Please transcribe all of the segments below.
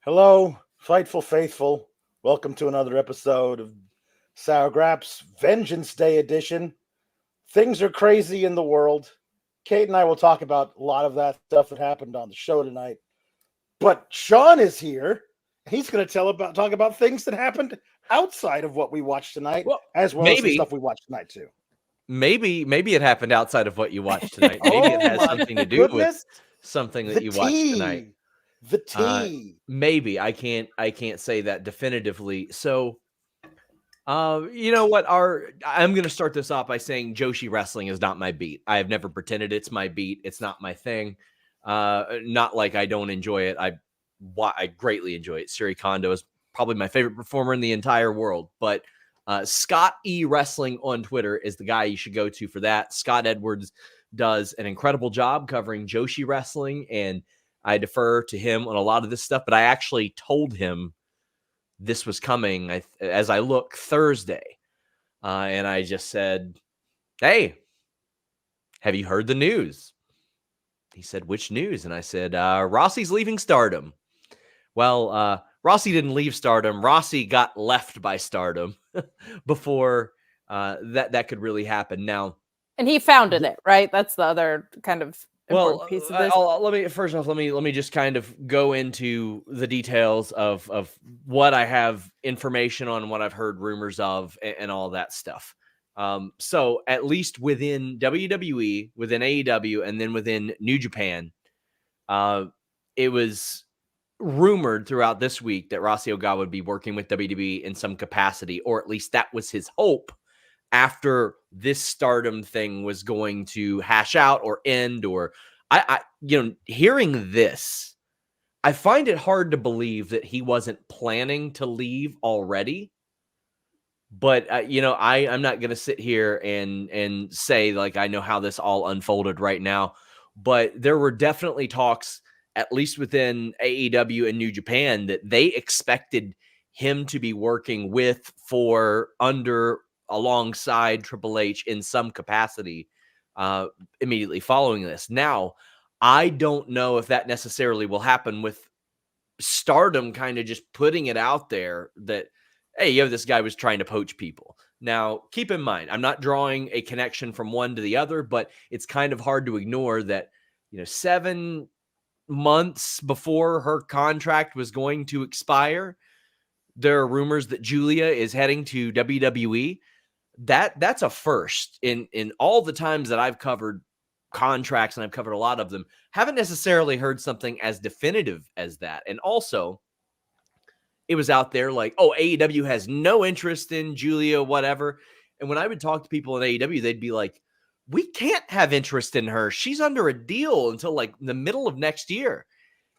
Hello, Fightful Faithful. Welcome to another episode of SCRYPTS Vengeance Day edition. Things are crazy in the world. Kate and I will talk about a lot of that stuff that happened on the show tonight. But Sean is here. He's going to talk about things that happened outside of what we watched tonight, as well as the stuff we watched tonight too. Maybe it happened outside of what you watched tonight. Maybe it has something to do with something that you watched tonight. The tea. Maybe I can't say that definitively. So, you know what? I'm going to start this off by saying Joshi wrestling is not my beat. I have never pretended it's my beat. It's not my thing. Not like I don't enjoy it. I greatly enjoy it. Siri Kondo is probably my favorite performer in the entire world. But Scott E Wrestling on Twitter is the guy you should go to for that. Scott Edwards does an incredible job covering Joshi wrestling, and I defer to him on a lot of this stuff, but I actually told him this was coming as I look Thursday. And I just said, hey, have you heard the news? He said, which news? And I said, Rossy's leaving Stardom. Well, Rossy didn't leave Stardom. Rossy got left by Stardom before that could really happen. Now, and he founded it, right? That's the other kind of important piece of this. Let me just kind of go into the details of what I have information on, what I've heard rumors of, and all that stuff. So at least within WWE, within AEW, and then within New Japan, it was rumored throughout this week that Rossy Ogawa would be working with WWE in some capacity, or at least that was his hope after this Stardom thing was going to hash out or end. Or I hearing this, I find it hard to believe that he wasn't planning to leave already. But I'm not going to sit here and say like I know how this all unfolded right now. But there were definitely talks, at least within AEW and New Japan, that they expected him to be working with, for, under, alongside Triple H in some capacity immediately following this. Now, I don't know if that necessarily will happen, with Stardom kind of just putting it out there that, hey, this guy was trying to poach people. Now, keep in mind, I'm not drawing a connection from one to the other, but it's kind of hard to ignore that, 7 months before her contract was going to expire, there are rumors that Julia is heading to WWE. That's a first in all the times that I've covered contracts, and I've covered a lot of them. Haven't necessarily heard something as definitive as that. And also, it was out there like, oh, AEW has no interest in Julia, whatever. And when I would talk to people in AEW, they'd be like, we can't have interest in her. She's under a deal until like the middle of next year.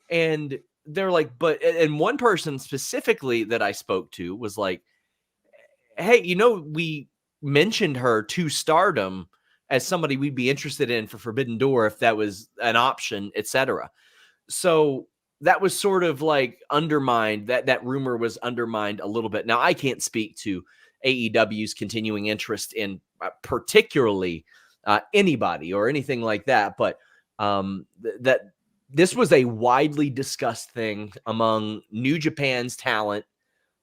And they're like, and one person specifically that I spoke to was like, hey, we mentioned her to Stardom as somebody we'd be interested in for Forbidden Door if that was an option, etc. So that was sort of like undermined, that rumor was undermined a little bit. Now, I can't speak to AEW's continuing interest in particularly anybody or anything like that, but that this was a widely discussed thing among New Japan's talent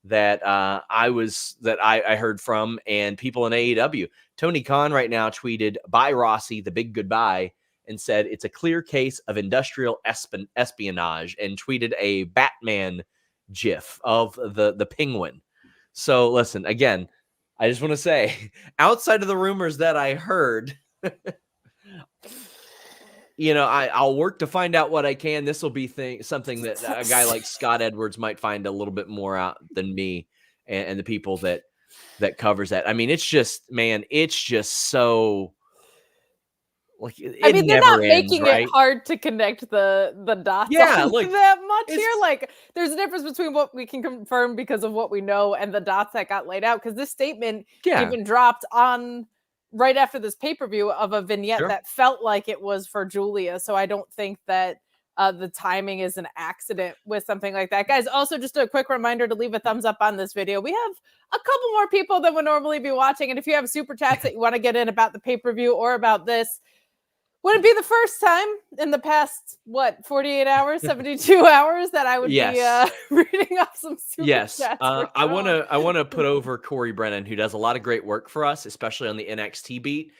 that I heard from, and people in AEW. Tony Khan right now tweeted, "Bye Rossy, the big goodbye," and said it's a clear case of industrial espionage, and tweeted a Batman gif of the penguin. So listen, again, I just want to say, outside of the rumors that I heard, I'll work to find out what I can. This will be something that a guy like Scott Edwards might find a little bit more out than me and the people that covers that. I mean, it's just so like it they're never not ends, making right? it hard to connect the dots Yeah, that much here. Like, there's a difference between what we can confirm because of what we know and the dots that got laid out. Because this statement even dropped on right after this pay-per-view of a vignette that felt like it was for Julia. So I don't think that the timing is an accident with something like that. Guys, also just a quick reminder to leave a thumbs up on this video. We have a couple more people than would normally be watching. And if you have super chats that you want to get in about the pay-per-view or about this, Would it be the first time in the past, 48 hours, 72 hours that I would be reading off some super chats? I want to put over Corey Brennan, who does a lot of great work for us, especially on the NXT beat.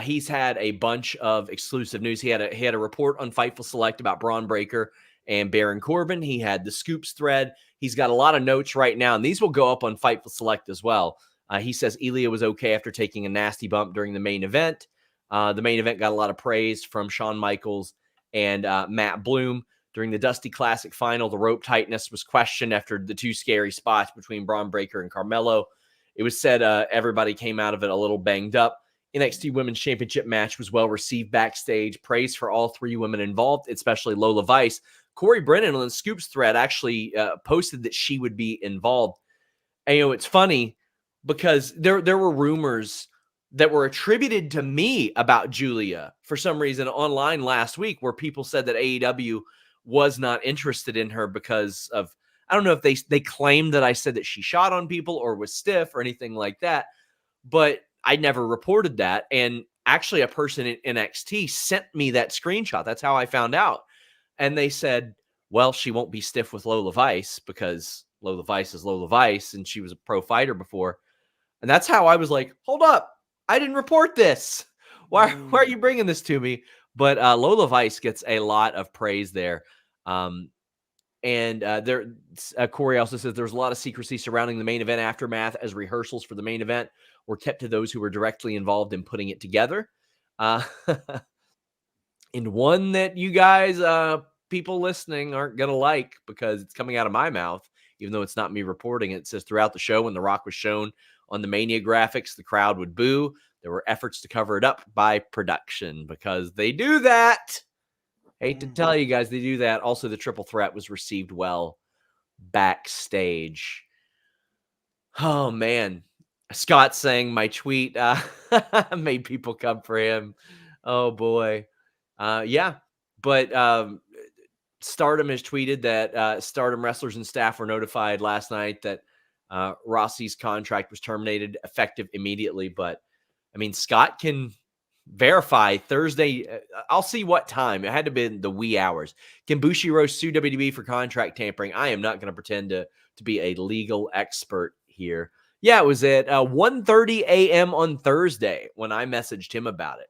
He's had a bunch of exclusive news. He had a report on Fightful Select about Braun Breaker and Baron Corbin. He had the Scoops thread. He's got a lot of notes right now, and these will go up on Fightful Select as well. He says Ilja was okay after taking a nasty bump during the main event. The main event got a lot of praise from Shawn Michaels and Matt Bloom. During the Dusty Classic final, the rope tightness was questioned after the two scary spots between Braun Breaker and Carmelo. It was said everybody came out of it a little banged up. NXT Women's Championship match was well received backstage. Praise for all three women involved, especially Lola Vice. Corey Brennan on the Scoops thread actually posted that she would be involved. And, it's funny because there were rumors that were attributed to me about Julia for some reason online last week, where people said that AEW was not interested in her because of, I don't know if they claimed that I said that she shot on people or was stiff or anything like that, but I never reported that. And actually a person in NXT sent me that screenshot. That's how I found out. And they said, well, she won't be stiff with Lola Vice because Lola Vice is Lola Vice and she was a pro fighter before. And that's how I was like, hold up, I didn't report this. Why are you bringing this to me? But Lola Vice gets a lot of praise there. Corey also says there's a lot of secrecy surrounding the main event aftermath, as rehearsals for the main event were kept to those who were directly involved in putting it together. And one that you guys, people listening, aren't going to like because it's coming out of my mouth, even though it's not me reporting it. It says throughout the show, when The Rock was shown on the Mania graphics, the crowd would boo. There were efforts to cover it up by production because they do that. Hate to tell you guys, they do that. Also, the triple threat was received well backstage. Oh, man. Scott saying my tweet made people come for him. Oh, boy. Yeah. But Stardom has tweeted that Stardom wrestlers and staff were notified last night that Rossy's contract was terminated effective immediately. But, I mean, Scott can verify Thursday. I'll see what time. It had to be in the wee hours. Can Bushiroad sue WWE for contract tampering? I am not going to pretend to be a legal expert here. Yeah, it was at 1:30 a.m. on Thursday when I messaged him about it.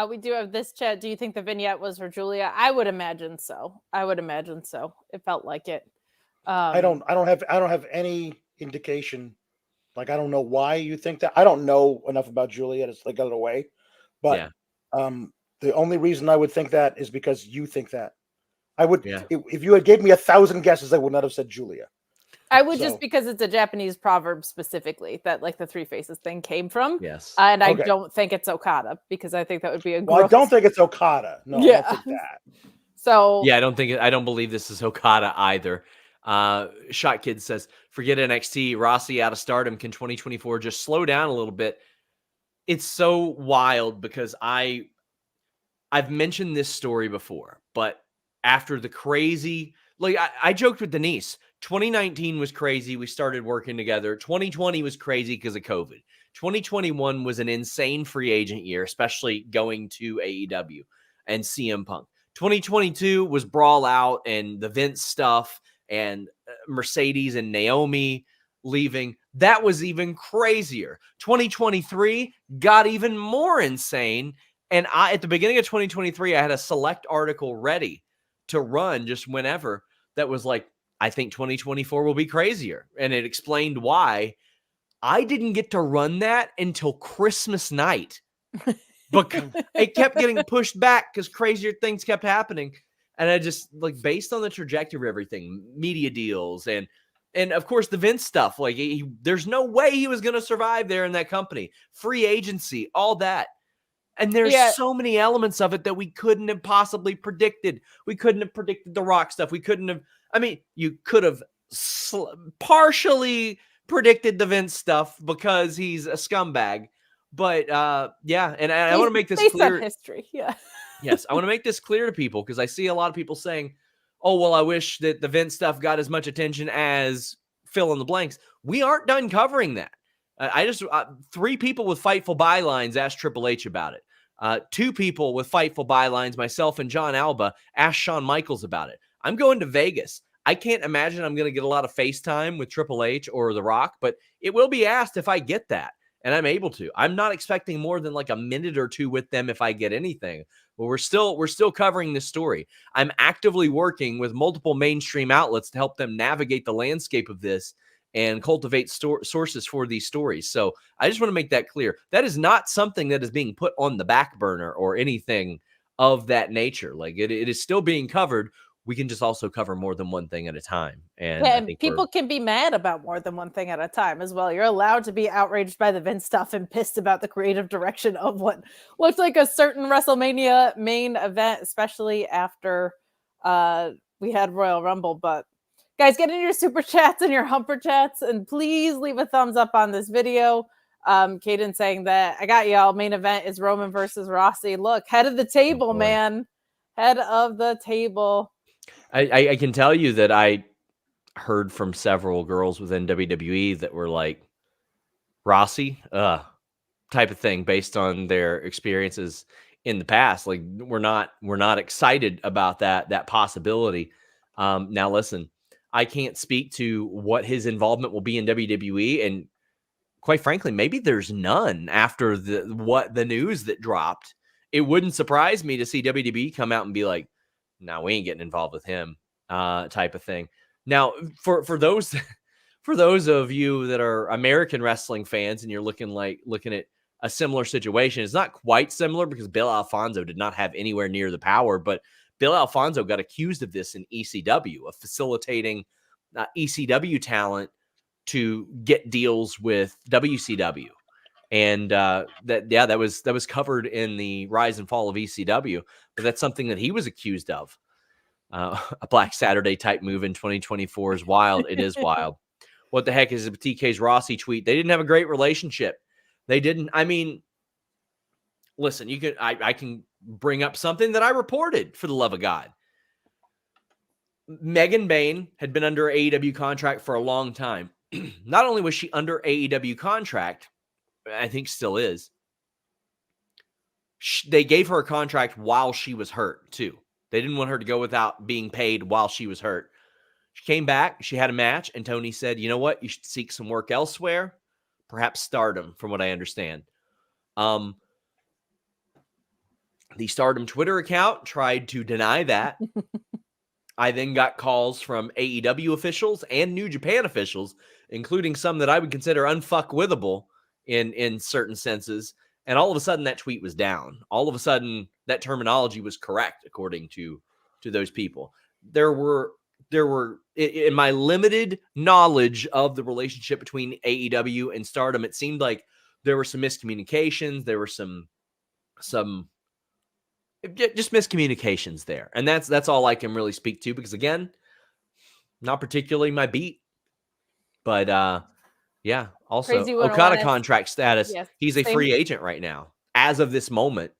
We do have this chat. Do you think the vignette was for Julia? I would imagine so. It felt like it. I don't have any indication. Like, I don't know why you think that. I don't know enough about Julia to got it away. But the only reason I would think that is because you think that. I would, if you had gave me 1,000 guesses, I would not have said Julia. I would just because it's a Japanese proverb specifically that like the three faces thing came from. Yes. And I don't think it's Okada because I think that would be a Well, I don't think it's Okada. No, I don't think that. So yeah, I don't believe this is Okada either. Shot Kid says, forget NXT, Rossy out of Stardom. Can 2024 just slow down a little bit? It's so wild because I've mentioned this story before, but after the crazy, like I joked with Denise, 2019 was crazy. We started working together. 2020 was crazy because of COVID. 2021 was an insane free agent year, especially going to AEW and CM Punk. 2022 was Brawl Out and the Vince stuff and Mercedes and Naomi leaving. That was even crazier. 2023 got even more insane. And at the beginning of 2023, I had a select article ready to run just whenever that was like, I think 2024 will be crazier. And it explained why. I didn't get to run that until Christmas night. Because it kept getting pushed back because crazier things kept happening. And I just, like, based on the trajectory of everything, media deals, and of course the Vince stuff, like, there's no way he was going to survive there in that company. Free agency, all that. And there's so many elements of it that we couldn't have possibly predicted. We couldn't have predicted the Rock stuff. We couldn't have, I mean, you could have partially predicted the Vince stuff because he's a scumbag. But yeah, and I want to make this clear. On history, yeah. Yes, I want to make this clear to people because I see a lot of people saying, "Oh, well, I wish that the Vince stuff got as much attention as fill in the blanks." We aren't done covering that. I just 3 people with Fightful bylines asked Triple H about it. Two people with Fightful bylines, myself and John Alba, asked Shawn Michaels about it. I'm going to Vegas. I can't imagine I'm going to get a lot of FaceTime with Triple H or The Rock, but it will be asked if I get that, and I'm able to. I'm not expecting more than like a minute or two with them if I get anything, but we're still covering this story. I'm actively working with multiple mainstream outlets to help them navigate the landscape of this and cultivate sources for these stories. So I just want to make that clear. That is not something that is being put on the back burner or anything of that nature. Like it is still being covered. We can just also cover more than one thing at a time. And yeah, I and think people can be mad about more than one thing at a time as well. You're allowed to be outraged by the Vince stuff and pissed about the creative direction of what looks like a certain WrestleMania main event, especially after we had Royal Rumble. But guys, get in your super chats and your humper chats, and please leave a thumbs up on this video. Caden saying that I got y'all. Main event is Roman versus Rossy. Look, head of the table, man. Head of the table. I can tell you that I heard from several girls within WWE that were like, Rossy, type of thing based on their experiences in the past. Like we're not excited about that possibility. Now listen, I can't speak to what his involvement will be in WWE, and quite frankly, maybe there's none after the news that dropped. It wouldn't surprise me to see WWE come out and be like, "No, we ain't getting involved with him," type of thing. Now, for those for those of you that are American wrestling fans and you're looking at a similar situation, it's not quite similar because Bill Alfonso did not have anywhere near the power, but Bill Alfonso got accused of this in ECW, of facilitating ECW talent to get deals with WCW. And that was covered in the rise and fall of ECW, but that's something that he was accused of. A Black Saturday type move in 2024 is wild. It is wild. What the heck is a TK's Rossy tweet? They didn't have a great relationship. They didn't. I mean, listen, I can bring up something that I reported, for the love of God. Megan Bain had been under AEW contract for a long time. Not only was she under AEW contract, I think still is, they gave her a contract while she was hurt too. They didn't want her to go without being paid while she was hurt. She came back, she had a match, and Tony said, you know what? You should seek some work elsewhere, perhaps Stardom, from what I understand. The Stardom Twitter account tried to deny that. I then got calls from AEW officials and New Japan officials, including some that I would consider unfuckwithable in certain senses. And all of a sudden that tweet was down. All of a sudden that terminology was correct, according to those people. There were, in my limited knowledge of the relationship between AEW and Stardom, it seemed like there were some miscommunications. There were some just miscommunications there. And that's all I can really speak to, because again, not particularly my beat, but yeah. Also, Okada contract status. Yes, he's a free agent right now, as of this moment.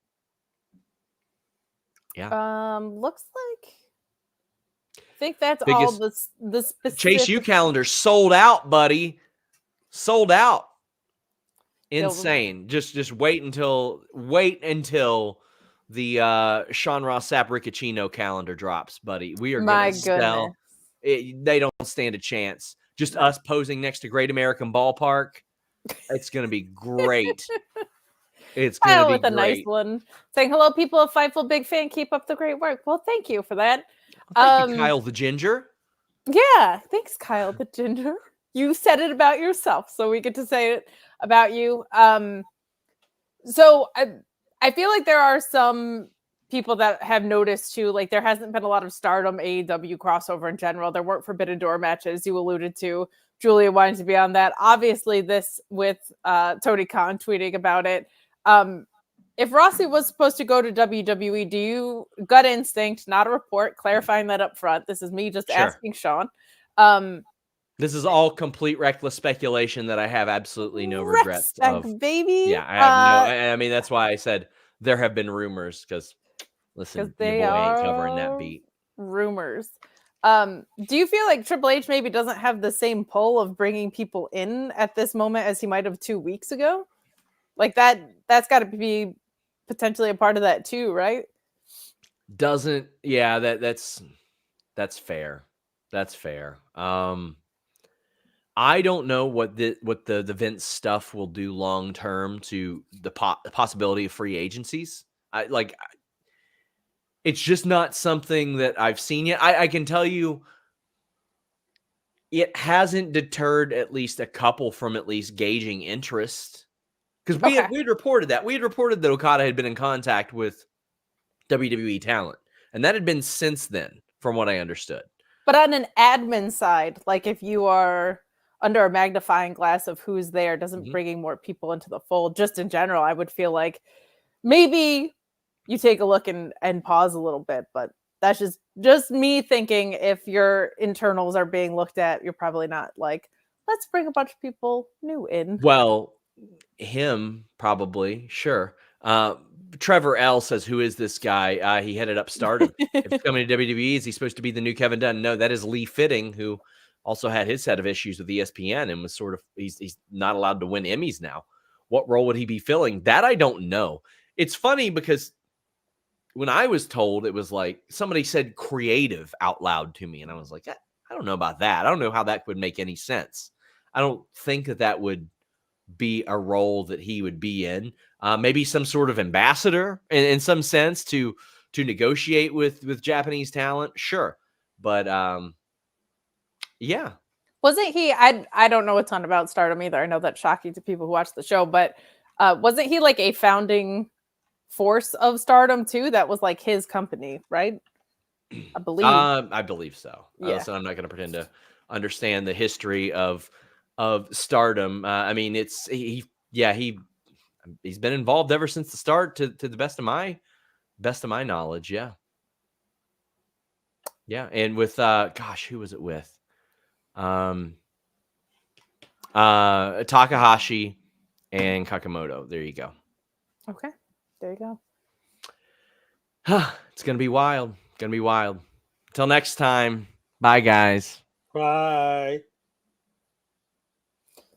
Yeah. Looks like, I think that's all the specific. Chase U calendar sold out, buddy. Sold out. Insane. Just wait until the Sean Ross Sapp Riccacino calendar drops, buddy. We are going to sell. They don't stand a chance. Just us posing next to Great American Ballpark. It's going to be great. It's going to be with a great. Nice one. Saying, hello, people of Fightful, big fan. Keep up the great work. Well, thank you for that. Thank you, Kyle the Ginger. Yeah, thanks, Kyle the Ginger. You said it about yourself, so we get to say it about you. So I feel like there are some people that have noticed too, like there hasn't been a lot of Stardom AEW crossover in general. There weren't Forbidden Door matches, you alluded to. Julia wanted to be on that. Obviously, this with Tony Khan tweeting about it. If Rossy was supposed to go to WWE, do you, gut instinct, not a report, clarifying that up front? This is me just asking Sean. This is all complete reckless speculation that I have absolutely no regrets of. Baby. Yeah, I have no. I mean, that's why I said there have been rumors, because listen, your boy ain't covering that beat. Rumors. Do you feel like Triple H maybe doesn't have the same pull of bringing people in at this moment as he might have 2 weeks ago? Like that's got to be potentially a part of that too, right? That's fair. That's fair. I don't know what the Vince stuff will do long term to the possibility of free agencies. It's just not something that I've seen yet. I can tell you, it hasn't deterred at least a couple from at least gauging interest, because we had reported that Okada had been in contact with WWE talent, and that had been since then, from what I understood. But on an admin side, like if you are under a magnifying glass of who's there, doesn't bringing more people into the fold, just in general, I would feel like maybe you take a look and pause a little bit. But that's just me thinking, if your internals are being looked at, you're probably not like, let's bring a bunch of people new in. Well, him probably, sure. Trevor L says, who is this guy? He headed up Stardom. If he's coming to WWE, is he supposed to be the new Kevin Dunn? No, that is Lee Fitting, who also had his set of issues with ESPN and was sort of, he's not allowed to win Emmys now. What role would he be filling? That I don't know. It's funny because when I was told, it was like somebody said creative out loud to me, and I was like, I don't know about that. I don't know how that would make any sense. I don't think that would be a role that he would be in. Maybe some sort of ambassador in some sense to negotiate with Japanese talent. Sure. But yeah. Wasn't he, I don't know a ton about Stardom either. I know that's shocking to people who watch the show, but wasn't he like a founding force of Stardom too? That was like his company, right? I believe so. Yeah. So I'm not going to pretend to understand the history of Stardom. I mean, he's been involved ever since the start, to the best of my knowledge. Yeah. And with who was it with? Takahashi and Kakamoto. There you go. Okay, there you go. It's gonna be wild. Until next time. Bye, guys. Bye.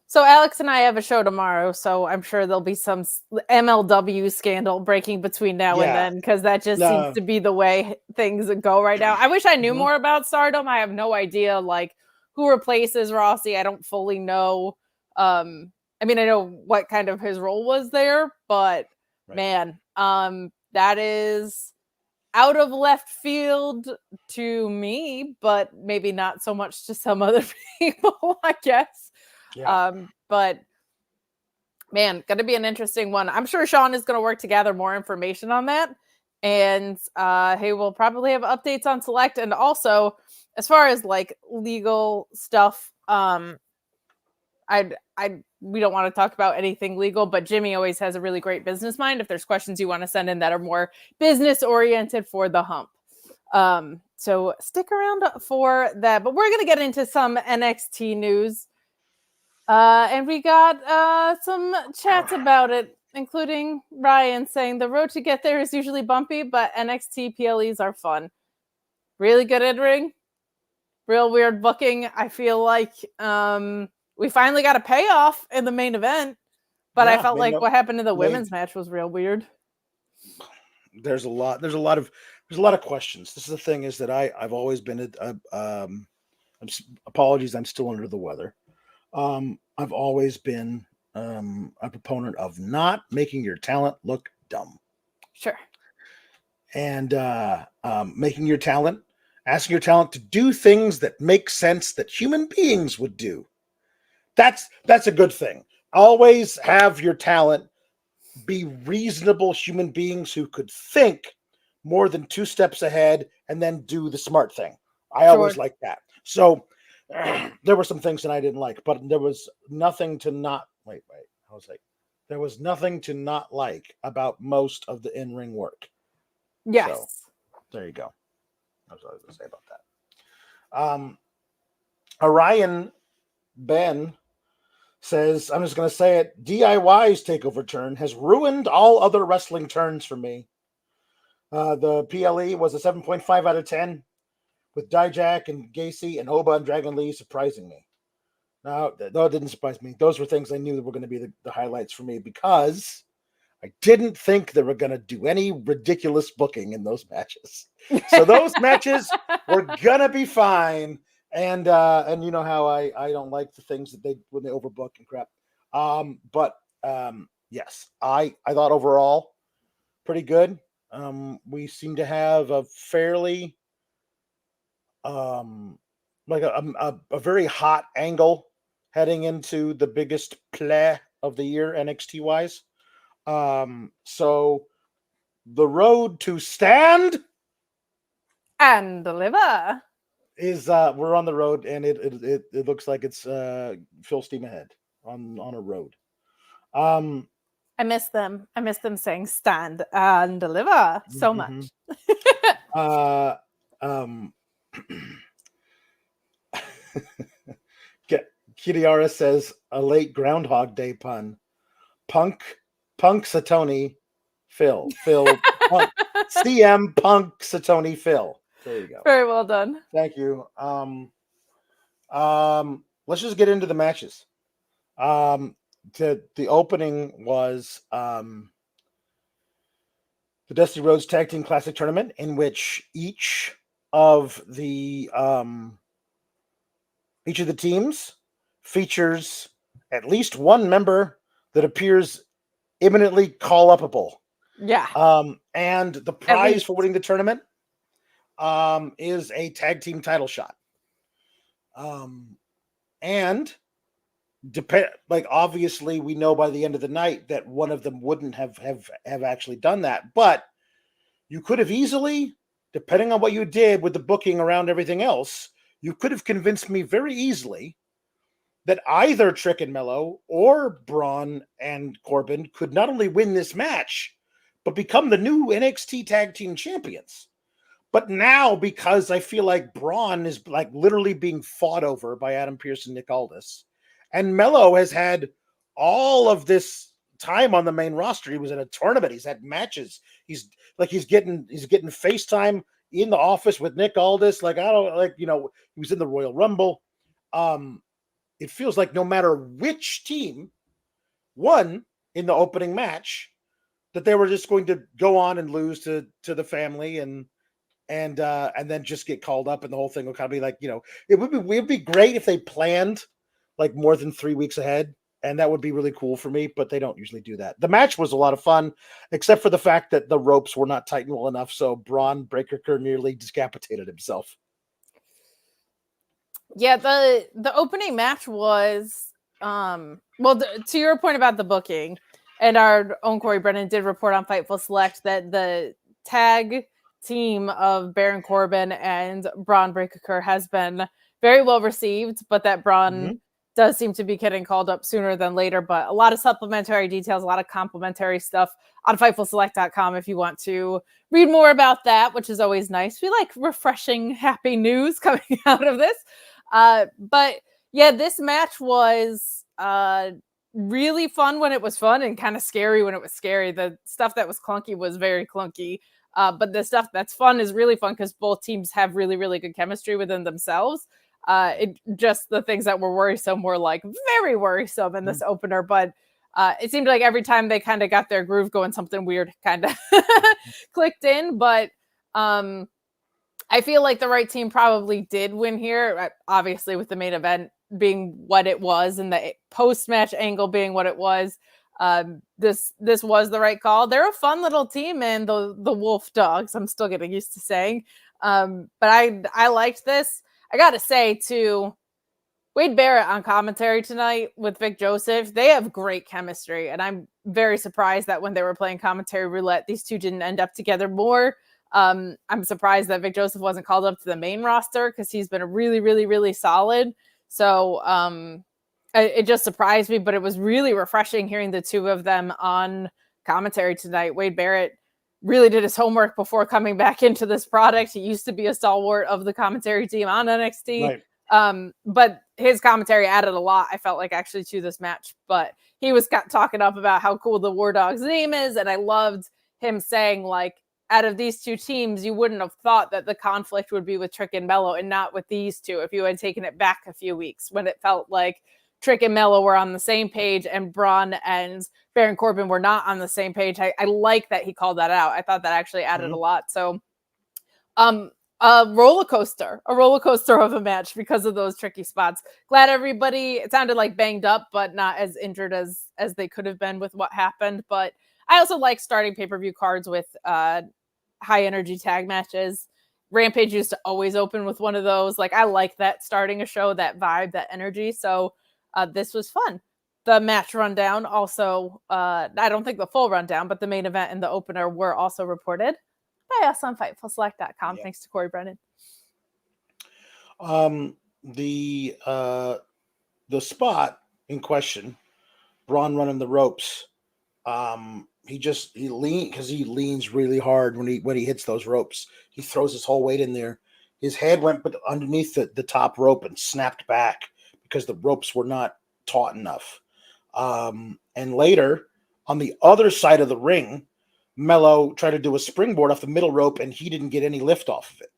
So Alex and I have a show tomorrow, so I'm sure there'll be some MLW scandal breaking between now and then, because that just seems to be the way things go right now. I wish I knew more about Stardom. I have no idea, like, who replaces Rossy. I don't fully know. I mean, I know what kind of his role was there, but man, that is out of left field to me, but maybe not so much to some other people, I guess. Yeah. But man, gonna be an interesting one. I'm sure Sean is gonna work to gather more information on that, and he will probably have updates on Select. And also, as far as like legal stuff, we don't want to talk about anything legal, but Jimmy always has a really great business mind. If there's questions you want to send in that are more business oriented for the hump, so stick around for that. But we're gonna get into some NXT news. And we got some chats about it, including Ryan saying the road to get there is usually bumpy, but NXT PLEs are fun. Really good in-ring. Real weird booking. I feel like we finally got a payoff in the main event, but I felt like what happened in the women's match was real weird. There's a lot of questions. This is the thing, is that I've always been apologies, I'm still under the weather. I've always been a proponent of not making your talent look dumb. Sure. And asking your talent to do things that make sense that human beings would do. That's a good thing. Always have your talent be reasonable human beings who could think more than 2 steps ahead and then do the smart thing. I always like that. So there were some things that I didn't like, but there was nothing to not there was nothing to not like about most of the in-ring work. Yes. So, there you go. That's what I was going to say about that. Orion Ben says, I'm just going to say it, DIY's takeover turn has ruined all other wrestling turns for me. The PLE was a 7.5 out of 10. With DIJAK and Gacy and Oba and Dragon Lee surprising me. No, it didn't surprise me. Those were things I knew that were going to be the highlights for me, because I didn't think they were going to do any ridiculous booking in those matches. So those matches were going to be fine. And you know how I don't like the things that when they overbook and crap. But yes, I thought overall pretty good. We seem to have a fairly like a very hot angle heading into the biggest play of the year NXT wise. So the road to stand and deliver is we're on the road, and it looks like it's full steam ahead on a road. I miss them. I miss them saying stand and deliver so much. Kiriara says a late Groundhog Day pun. Punk Satoni Phil Punk, CM Punk Satoni Phil. There you go. Very well done. Thank you. Let's just get into the matches. The opening was the Dusty Rhodes Tag Team Classic Tournament, in which each of the teams features at least one member that appears imminently call-upable. Yeah. And the prize for winning the tournament is a tag team title shot. And obviously we know by the end of the night that one of them wouldn't have actually done that, but you could have easily, depending on what you did with the booking around everything else, you could have convinced me very easily that either Trick and Melo or Bron and Corbin could not only win this match, but become the new NXT Tag Team Champions. But now, because I feel like Bron is like literally being fought over by Adam Pearce and Nick Aldis, and Melo has had all of this time on the main roster. He was in a tournament. He's had matches. He's getting FaceTime in the office with Nick Aldis. He was in the Royal Rumble. It feels like no matter which team won in the opening match, that they were just going to go on and lose to the family and then just get called up, and the whole thing will kind of be like, it would be great if they planned like more than 3 weeks ahead, and that would be really cool for me, but they don't usually do that. The match was a lot of fun, except for the fact that the ropes were not tightened well enough, so Bron Breakker nearly decapitated himself. Yeah, the opening match was to your point about the booking, and our own Corey Brennan did report on Fightful Select that the tag team of Baron Corbin and Bron Breakker has been very well received, but that Bron does seem to be getting called up sooner than later. But a lot of supplementary details, a lot of complimentary stuff on FightfulSelect.com if you want to read more about that, which is always nice. We like refreshing, happy news coming out of this. But yeah, this match was really fun when it was fun and kind of scary when it was scary. The stuff that was clunky was very clunky. But the stuff that's fun is really fun because both teams have really, really good chemistry within themselves. Just the things that were worrisome were like very worrisome in this opener, but it seemed like every time they kind of got their groove going, something weird kind of clicked in. But I feel like the right team probably did win here, obviously with the main event being what it was and the post-match angle being what it was. This was the right call. They're a fun little team, and the Wolf Dogs, I'm still getting used to saying. But I liked this. I gotta say too, Wade Barrett on commentary tonight with Vic Joseph, they have great chemistry, and I'm very surprised that when they were playing commentary roulette, these two didn't end up together more. I'm surprised that Vic Joseph wasn't called up to the main roster because he's been a really, really, really solid. So it just surprised me, but it was really refreshing hearing the two of them on commentary tonight. Wade Barrett really did his homework before coming back into this product. He used to be a stalwart of the commentary team on NXT. Right. But his commentary added a lot, I felt like, actually, to this match. But he was talking up about how cool the War Dog's name is, and I loved him saying, like, out of these two teams, you wouldn't have thought that the conflict would be with Trick and Melo and not with these two if you had taken it back a few weeks when it felt like Trick and Melo were on the same page and Bron and Baron Corbin were not on the same page. I like that he called that out. I thought that actually added a lot. So, a roller coaster of a match because of those tricky spots. Glad everybody, it sounded like banged up, but not as injured as they could have been with what happened. But I also like starting pay-per-view cards with high energy tag matches. Rampage used to always open with one of those. Like, I like that starting a show, that vibe, that energy. So this was fun. The match rundown also, I don't think the full rundown, but the main event and the opener were also reported by us on FightfulSelect.com. Thanks to Corey Brennan. The spot in question, Bron running the ropes. He leans really hard when he hits those ropes. He throws his whole weight in there. His head went underneath the top rope and snapped back because the ropes were not taut enough. And later, on the other side of the ring, Melo tried to do a springboard off the middle rope, and he didn't get any lift off of it.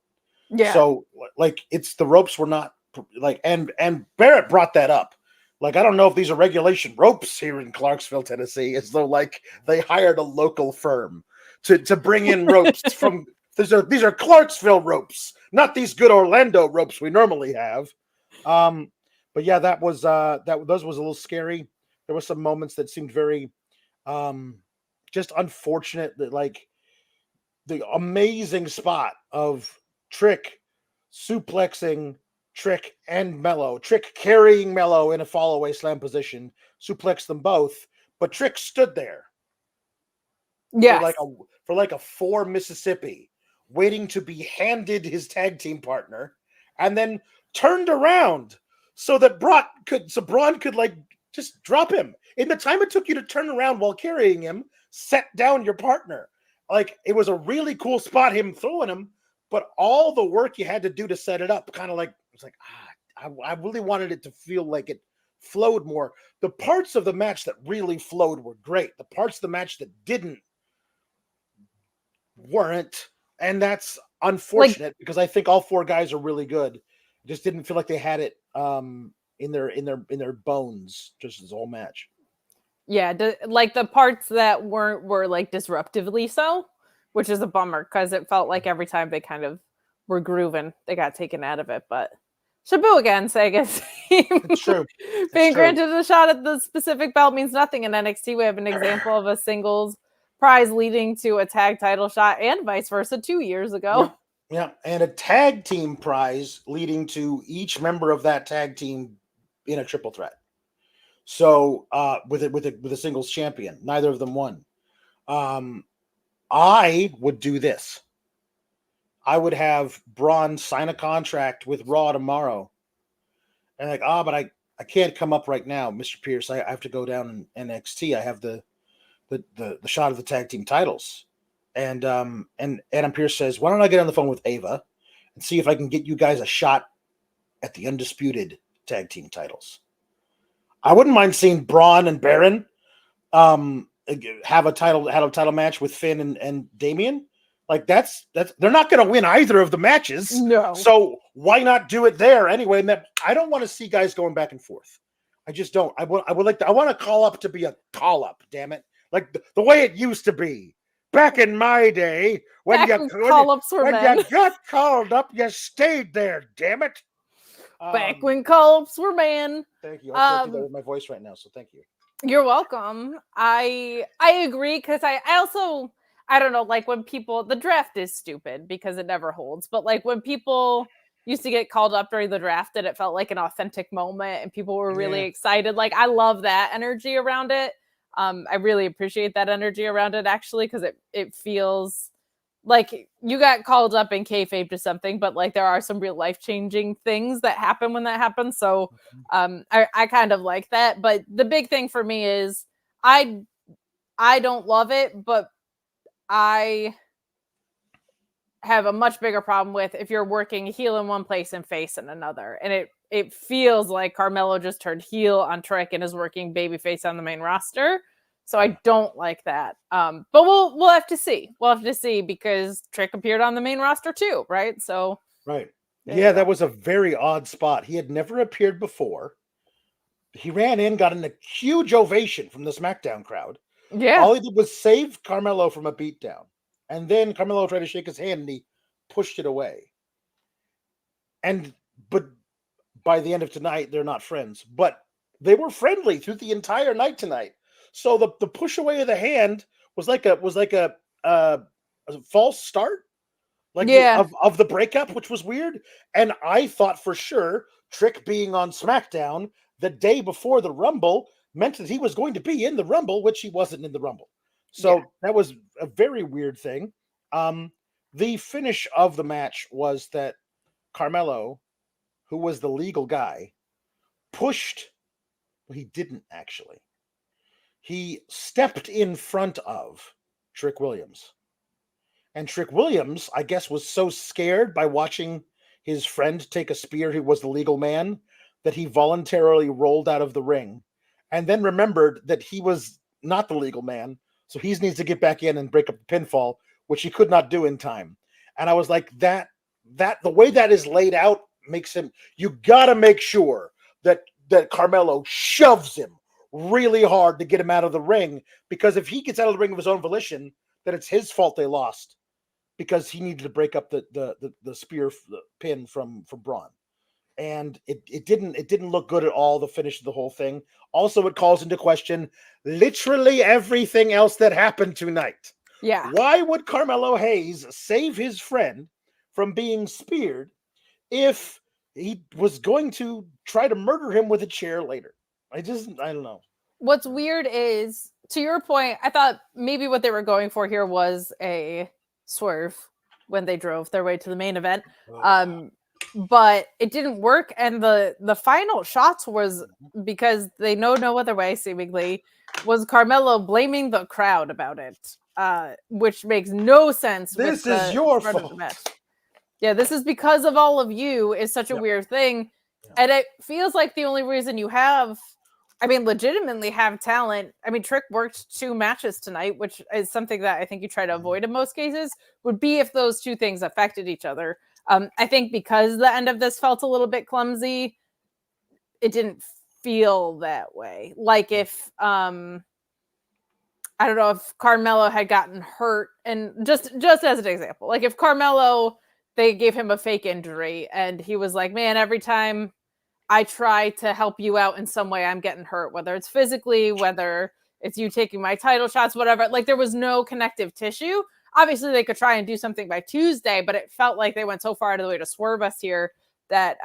Yeah. So, like, the ropes were not like, and Barrett brought that up. Like, I don't know if these are regulation ropes here in Clarksville, Tennessee, as though like they hired a local firm to bring in ropes from. These are Clarksville ropes, not these good Orlando ropes we normally have. But yeah, those was a little scary. There were some moments that seemed very just unfortunate, that like the amazing spot of Trick suplexing Trick and Melo, Trick carrying Melo in a fall-away slam position, suplexed them both, but Trick stood there for like a 4 Mississippi, waiting to be handed his tag team partner, and then turned around so that Bron could like just drop him. In the time it took you to turn around while carrying him, set down your partner. Like, it was a really cool spot, him throwing him, but all the work you had to do to set it up, kind of like, it's like, I really wanted it to feel like it flowed more. The parts of the match that really flowed were great. The parts of the match that didn't weren't, and that's unfortunate because I think all 4 guys are really good. Just didn't feel like they had it in their bones just this whole match. Yeah, like the parts that were like disruptively so, which is a bummer because it felt like every time they kind of were grooving, they got taken out of it. But Shabu again, Sagas. It's true. Being granted a shot at the specific belt means nothing in NXT. We have an example of a singles prize leading to a tag title shot and vice versa 2 years ago. Yeah, and a tag team prize leading to each member of that tag team in a triple threat. So with a singles champion, neither of them won. I would do this. I would have Bron sign a contract with Raw tomorrow, and like, but I can't come up right now, Mr. Pierce. I have to go down in NXT. I have the shot of the tag team titles. And Adam Pierce says, why don't I get on the phone with Ava and see if I can get you guys a shot at the undisputed tag team titles? I wouldn't mind seeing Braun and Baron have a title match with Finn and Damian. Like that's they're not going to win either of the matches. No. So why not do it there anyway? And I don't want to see guys going back and forth. I just don't. I want a call up to be a call up. Damn it! Like the way it used to be. Back in my day, when you got called up, you stayed there. Damn it! Back when call-ups were man. Thank you. I can't do that with my voice right now, so thank you. You're welcome. I agree because I also I don't know, like when people the draft is stupid because it never holds, but like when people used to get called up during the draft and it felt like an authentic moment and people were really excited. Like I love that energy around it. I really appreciate that energy around it actually, because it feels like you got called up in kayfabe to something, but like there are some real life-changing things that happen when that happens. So I kind of like that. But the big thing for me is I don't love it, but I have a much bigger problem with if you're working heel in one place and face in another. And it feels like Carmelo just turned heel on Trick and is working babyface on the main roster. So I don't like that. But we'll have to see. We'll have to see because Trick appeared on the main roster too, right? So right. Yeah, that was a very odd spot. He had never appeared before. He ran in, got a huge ovation from the SmackDown crowd. Yeah. All he did was save Carmelo from a beatdown. And then Carmelo tried to shake his hand and he pushed it away. But by the end of tonight, they're not friends. But they were friendly through the entire night tonight. So the push away of the hand was like a false start, like of the breakup, which was weird. And I thought for sure Trick being on SmackDown the day before the Rumble meant that he was going to be in the Rumble, which he wasn't in the Rumble. So that was a very weird thing. The finish of the match was that Carmelo, who was the legal guy, pushed. Well, he didn't actually. He stepped in front of Trick Williams. And Trick Williams, I guess, was so scared by watching his friend take a spear, who was the legal man, that he voluntarily rolled out of the ring and then remembered that he was not the legal man. So he needs to get back in and break up the pinfall, which he could not do in time. And I was like, that the way that is laid out makes him, you got to make sure that Carmelo shoves him really hard to get him out of the ring, because if he gets out of the ring of his own volition, then it's his fault they lost, because he needed to break up the spear pin from Bron. And it didn't look good at all, the finish of the whole thing. Also, it calls into question literally everything else that happened tonight. Yeah. Why would Carmelo Hayes save his friend from being speared if he was going to try to murder him with a chair later? I don't know. What's weird is, to your point, I thought maybe what they were going for here was a swerve when they drove their way to the main event. But it didn't work, and the final shots was, because they know no other way, seemingly, was Carmelo blaming the crowd about it, which makes no sense. This is your fault. Yeah, this is because of all of you is such a weird thing. And it feels like the only reason you have, legitimately have talent. Trick worked 2 matches tonight, which is something that I think you try to avoid in most cases, would be if those 2 things affected each other. I think because the end of this felt a little bit clumsy, it didn't feel that way. Like if, I don't know, if Carmelo had gotten hurt, and just as an example, like if Carmelo, they gave him a fake injury and he was like, man, every time I try to help you out in some way, I'm getting hurt, whether it's physically, whether it's you taking my title shots, whatever. Like there was no connective tissue. Obviously, they could try and do something by Tuesday, but it felt like they went so far out of the way to swerve us here that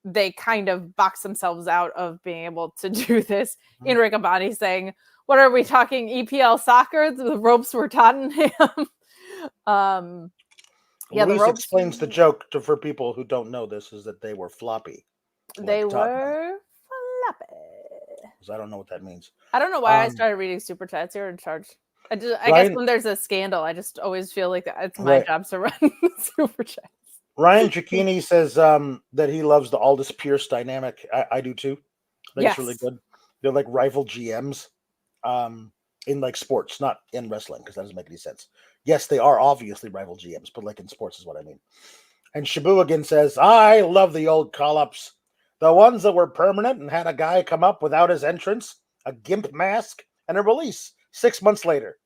they kind of boxed themselves out of being able to do this. In Rick Abani saying, what are we talking, EPL soccer? The ropes were Tottenham. The ropes explains the joke for people who don't know this, is that they were floppy. They were floppy. I don't know what that means. I don't know why I started reading super chats. You're in charge. I guess when there's a scandal, I just always feel like it's my job to run super chats. Ryan Cicchini says that he loves the Aldous Pierce dynamic. I do too. I think it's really good. They're like rival GMs in like sports, not in wrestling, because that doesn't make any sense. Yes, they are obviously rival GMs, but like in sports is what I mean. And Shabu again says, I love the old call-ups. The ones that were permanent and had a guy come up without his entrance, a gimp mask, and a release 6 months later.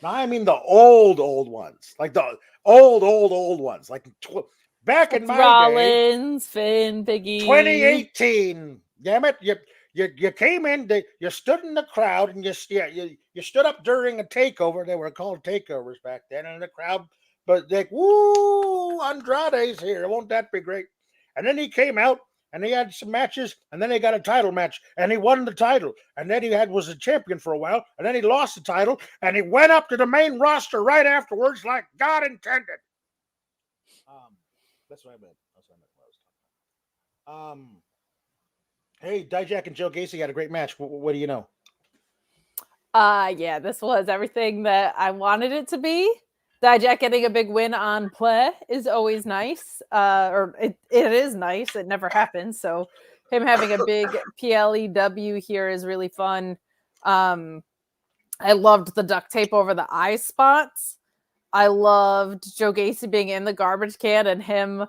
Now, I mean the old ones. Like the old ones. Like back in my Rollins, Finn, Biggie. 2018. Damn it. You came in, you stood in the crowd, and you stood up during a takeover. They were called takeovers back then, and the crowd, but like, woo, Andrade's here. Won't that be great? And then he came out, and he had some matches, and then he got a title match, and he won the title, and then he was a champion for a while, and then he lost the title, and he went up to the main roster right afterwards, like God intended. That's what I meant. Hey, DIJAK and Joe Gacy had a great match. What do you know? Yeah, this was everything that I wanted it to be. DIJAK getting a big win on play is always nice. Or it is nice. It never happens. So him having a big PLEW here is really fun. I loved the duct tape over the eye spots. I loved Joe Gacy being in the garbage can and him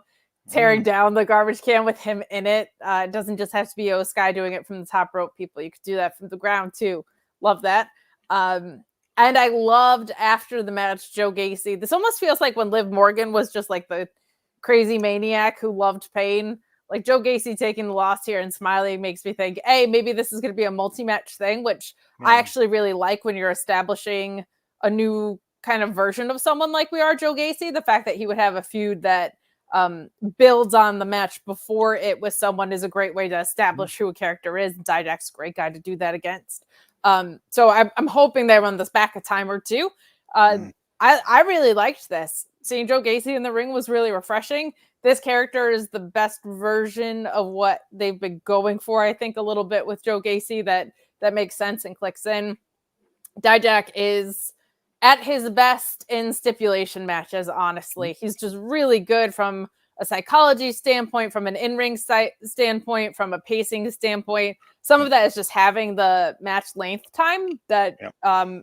tearing down the garbage can with him in it. It doesn't just have to be Sky doing it from the top rope, people. You could do that from the ground too. Love that. And I loved after the match, Joe Gacy. This almost feels like when Liv Morgan was just like the crazy maniac who loved pain. Like Joe Gacy taking the loss here and smiling makes me think, hey, maybe this is going to be a multi-match thing, which I actually really like when you're establishing a new kind of version of someone like we are Joe Gacy. The fact that he would have a feud that builds on the match before it with someone is a great way to establish who a character is. DIJAK's a great guy to do that against. So I'm hoping they run this back a time or two. I really liked this. Seeing Joe Gacy in the ring was really refreshing. This character is the best version of what they've been going for, I think, a little bit with Joe Gacy that makes sense and clicks in. DIJAK is at his best in stipulation matches, honestly. He's just really good from a psychology standpoint, from an in-ring standpoint, from a pacing standpoint. Some of that is just having the match length time that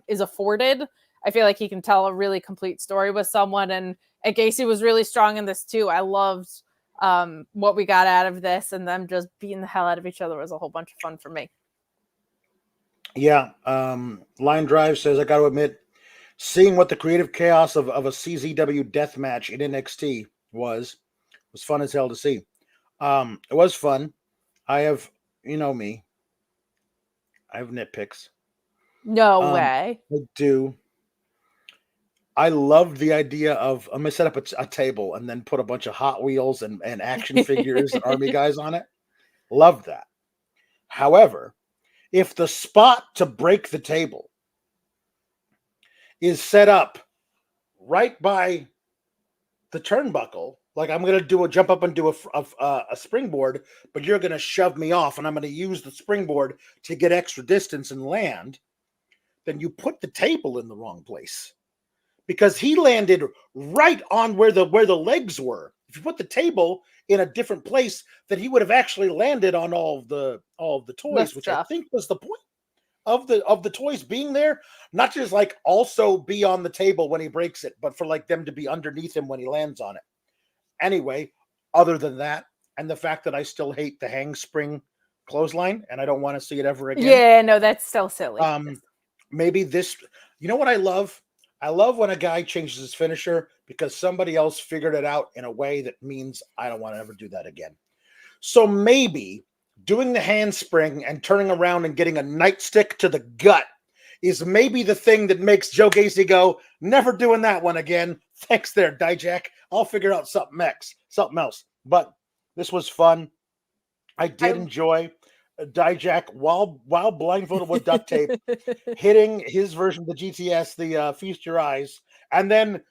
is afforded. I feel like he can tell a really complete story with someone, and Gacy was really strong in this too. I loved what we got out of this, and them just beating the hell out of each other was a whole bunch of fun for me. Yeah. Line Drive says, I got to admit, seeing what the creative chaos of a CZW death match in NXT was fun as hell to see. It was fun. I have, you know me, I have nitpicks. No way. I do. I loved the idea of, I'm going to set up a table and then put a bunch of Hot Wheels and action figures and army guys on it. Loved that. However, if the spot to break the table is set up right by the turnbuckle, like I'm going to jump up and do a springboard, but you're going to shove me off and I'm going to use the springboard to get extra distance and land, then you put the table in the wrong place. Because he landed right on where the legs were. If you put the table in a different place, then he would have actually landed on all of the toys, which I think was the point of the toys being there. Not just like also be on the table when he breaks it, but for like them to be underneath him when he lands on it. Anyway, other than that, and the fact that I still hate the hang spring clothesline, and I don't want to see it ever again. Yeah, no, that's so silly. Maybe this, you know what I love? I love when a guy changes his finisher because somebody else figured it out in a way that means I don't want to ever do that again. So maybe doing the handspring and turning around and getting a nightstick to the gut is maybe the thing that makes Joe Gacy go, never doing that one again. Thanks there, DIJAK. I'll figure out something else. But this was fun. I did enjoy DIJAK while blindfolded with duct tape, hitting his version of the GTS, the Feast Your Eyes, and then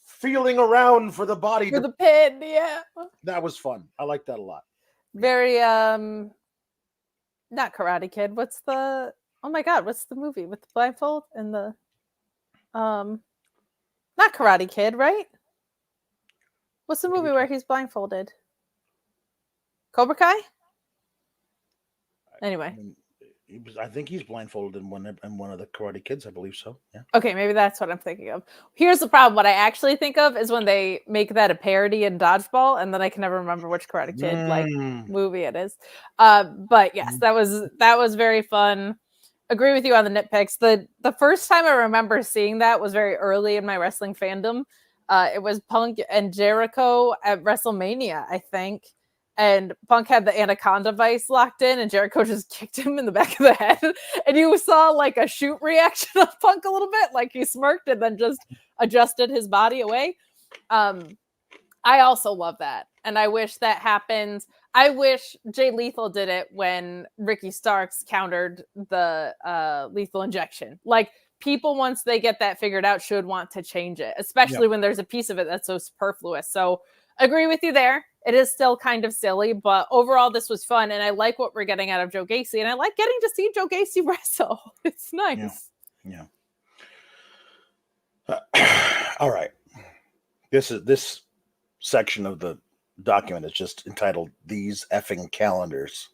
feeling around for the body. For the pin, yeah. That was fun. I like that a lot. Very, not Karate Kid. What's the movie with the blindfold and the, not Karate Kid, right? What's the movie where he's blindfolded? Cobra Kai? Anyway, I think he's blindfolded in one of the Karate Kids. I believe so. Yeah. Okay, maybe that's what I'm thinking of. Here's the problem: what I actually think of is when they make that a parody in Dodgeball, and then I can never remember which Karate Kid like movie it is. But yes, that was very fun. Agree with you on the nitpicks. The first time I remember seeing that was very early in my wrestling fandom. It was Punk and Jericho at WrestleMania, I think. And Punk had the anaconda vice locked in, and Jericho just kicked him in the back of the head. And you saw like a shoot reaction of Punk a little bit, like he smirked and then just adjusted his body away. I also love that. And I wish that happened. I wish Jay Lethal did it when Ricky Starks countered the lethal injection. Like, people, once they get that figured out, should want to change it, especially when there's a piece of it that's so superfluous. So agree with you there. It is still kind of silly, but overall this was fun, and I like what we're getting out of Joe Gacy, and I like getting to see Joe Gacy wrestle. It's nice. Yeah. All right. This section of the document is just entitled "These Effing Calendars."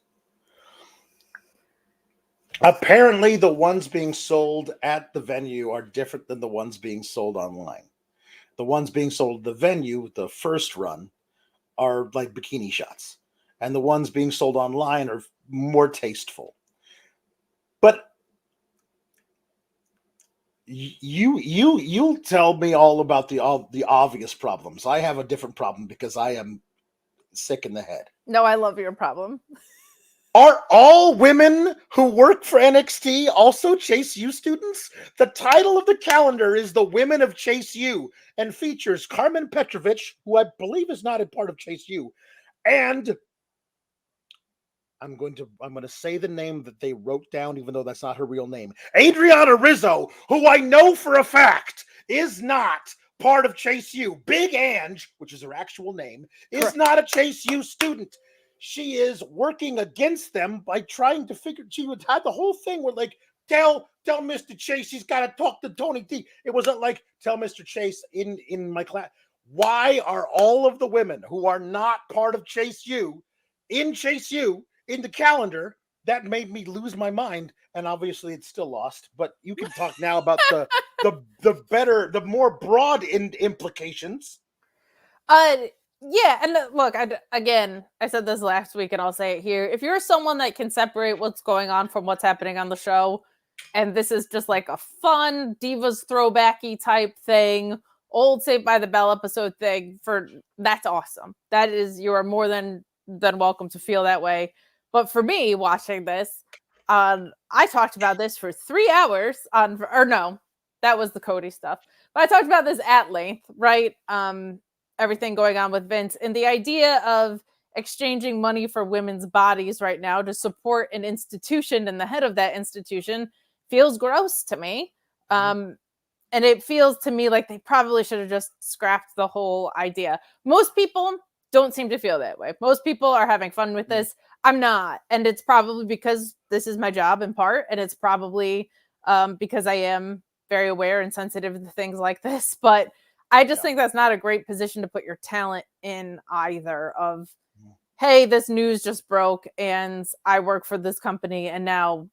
Apparently, the ones being sold at the venue are different than the ones being sold online. The ones being sold at the venue, the first run, are like bikini shots, and the ones being sold online are more tasteful. But You tell me all about the obvious problems. I have a different problem because I am sick in the head. No, I love your problem. Are all women who work for NXT also Chase U students? The title of the calendar is The Women of Chase U and features Carmen Petrovich, who I believe is not a part of Chase U, and I'm going to say the name that they wrote down, even though that's not her real name. Adriana Rizzo, who I know for a fact is not part of Chase U. Big Ange, which is her actual name, is not a Chase U student. She is working against them by trying to figure. She would have the whole thing where like, tell Mr. Chase he's got to talk to Tony T. It wasn't like tell Mr. Chase in my class. Why are all of the women who are not part of Chase U in Chase U in the calendar? That made me lose my mind, and obviously it's still lost. But you can talk now about the more broad implications. Yeah, and look, I said this last week, and I'll say it here. If you're someone that can separate what's going on from what's happening on the show, and this is just like a fun Divas throwbacky type thing, old Saved by the Bell episode thing, that's awesome. You are more than welcome to feel that way. But for me, watching this, I talked about this for 3 hours that was the Cody stuff. But I talked about this at length, right? Everything going on with Vince and the idea of exchanging money for women's bodies right now to support an institution, and the head of that institution feels gross to me. And it feels to me like they probably should have just scrapped the whole idea. Most people don't seem to feel that way. Most people are having fun with this. I'm not. And it's probably because this is my job in part. And it's probably because I am very aware and sensitive to things like this. But I just think that's not a great position to put your talent in either of, hey, this news just broke and I work for this company and now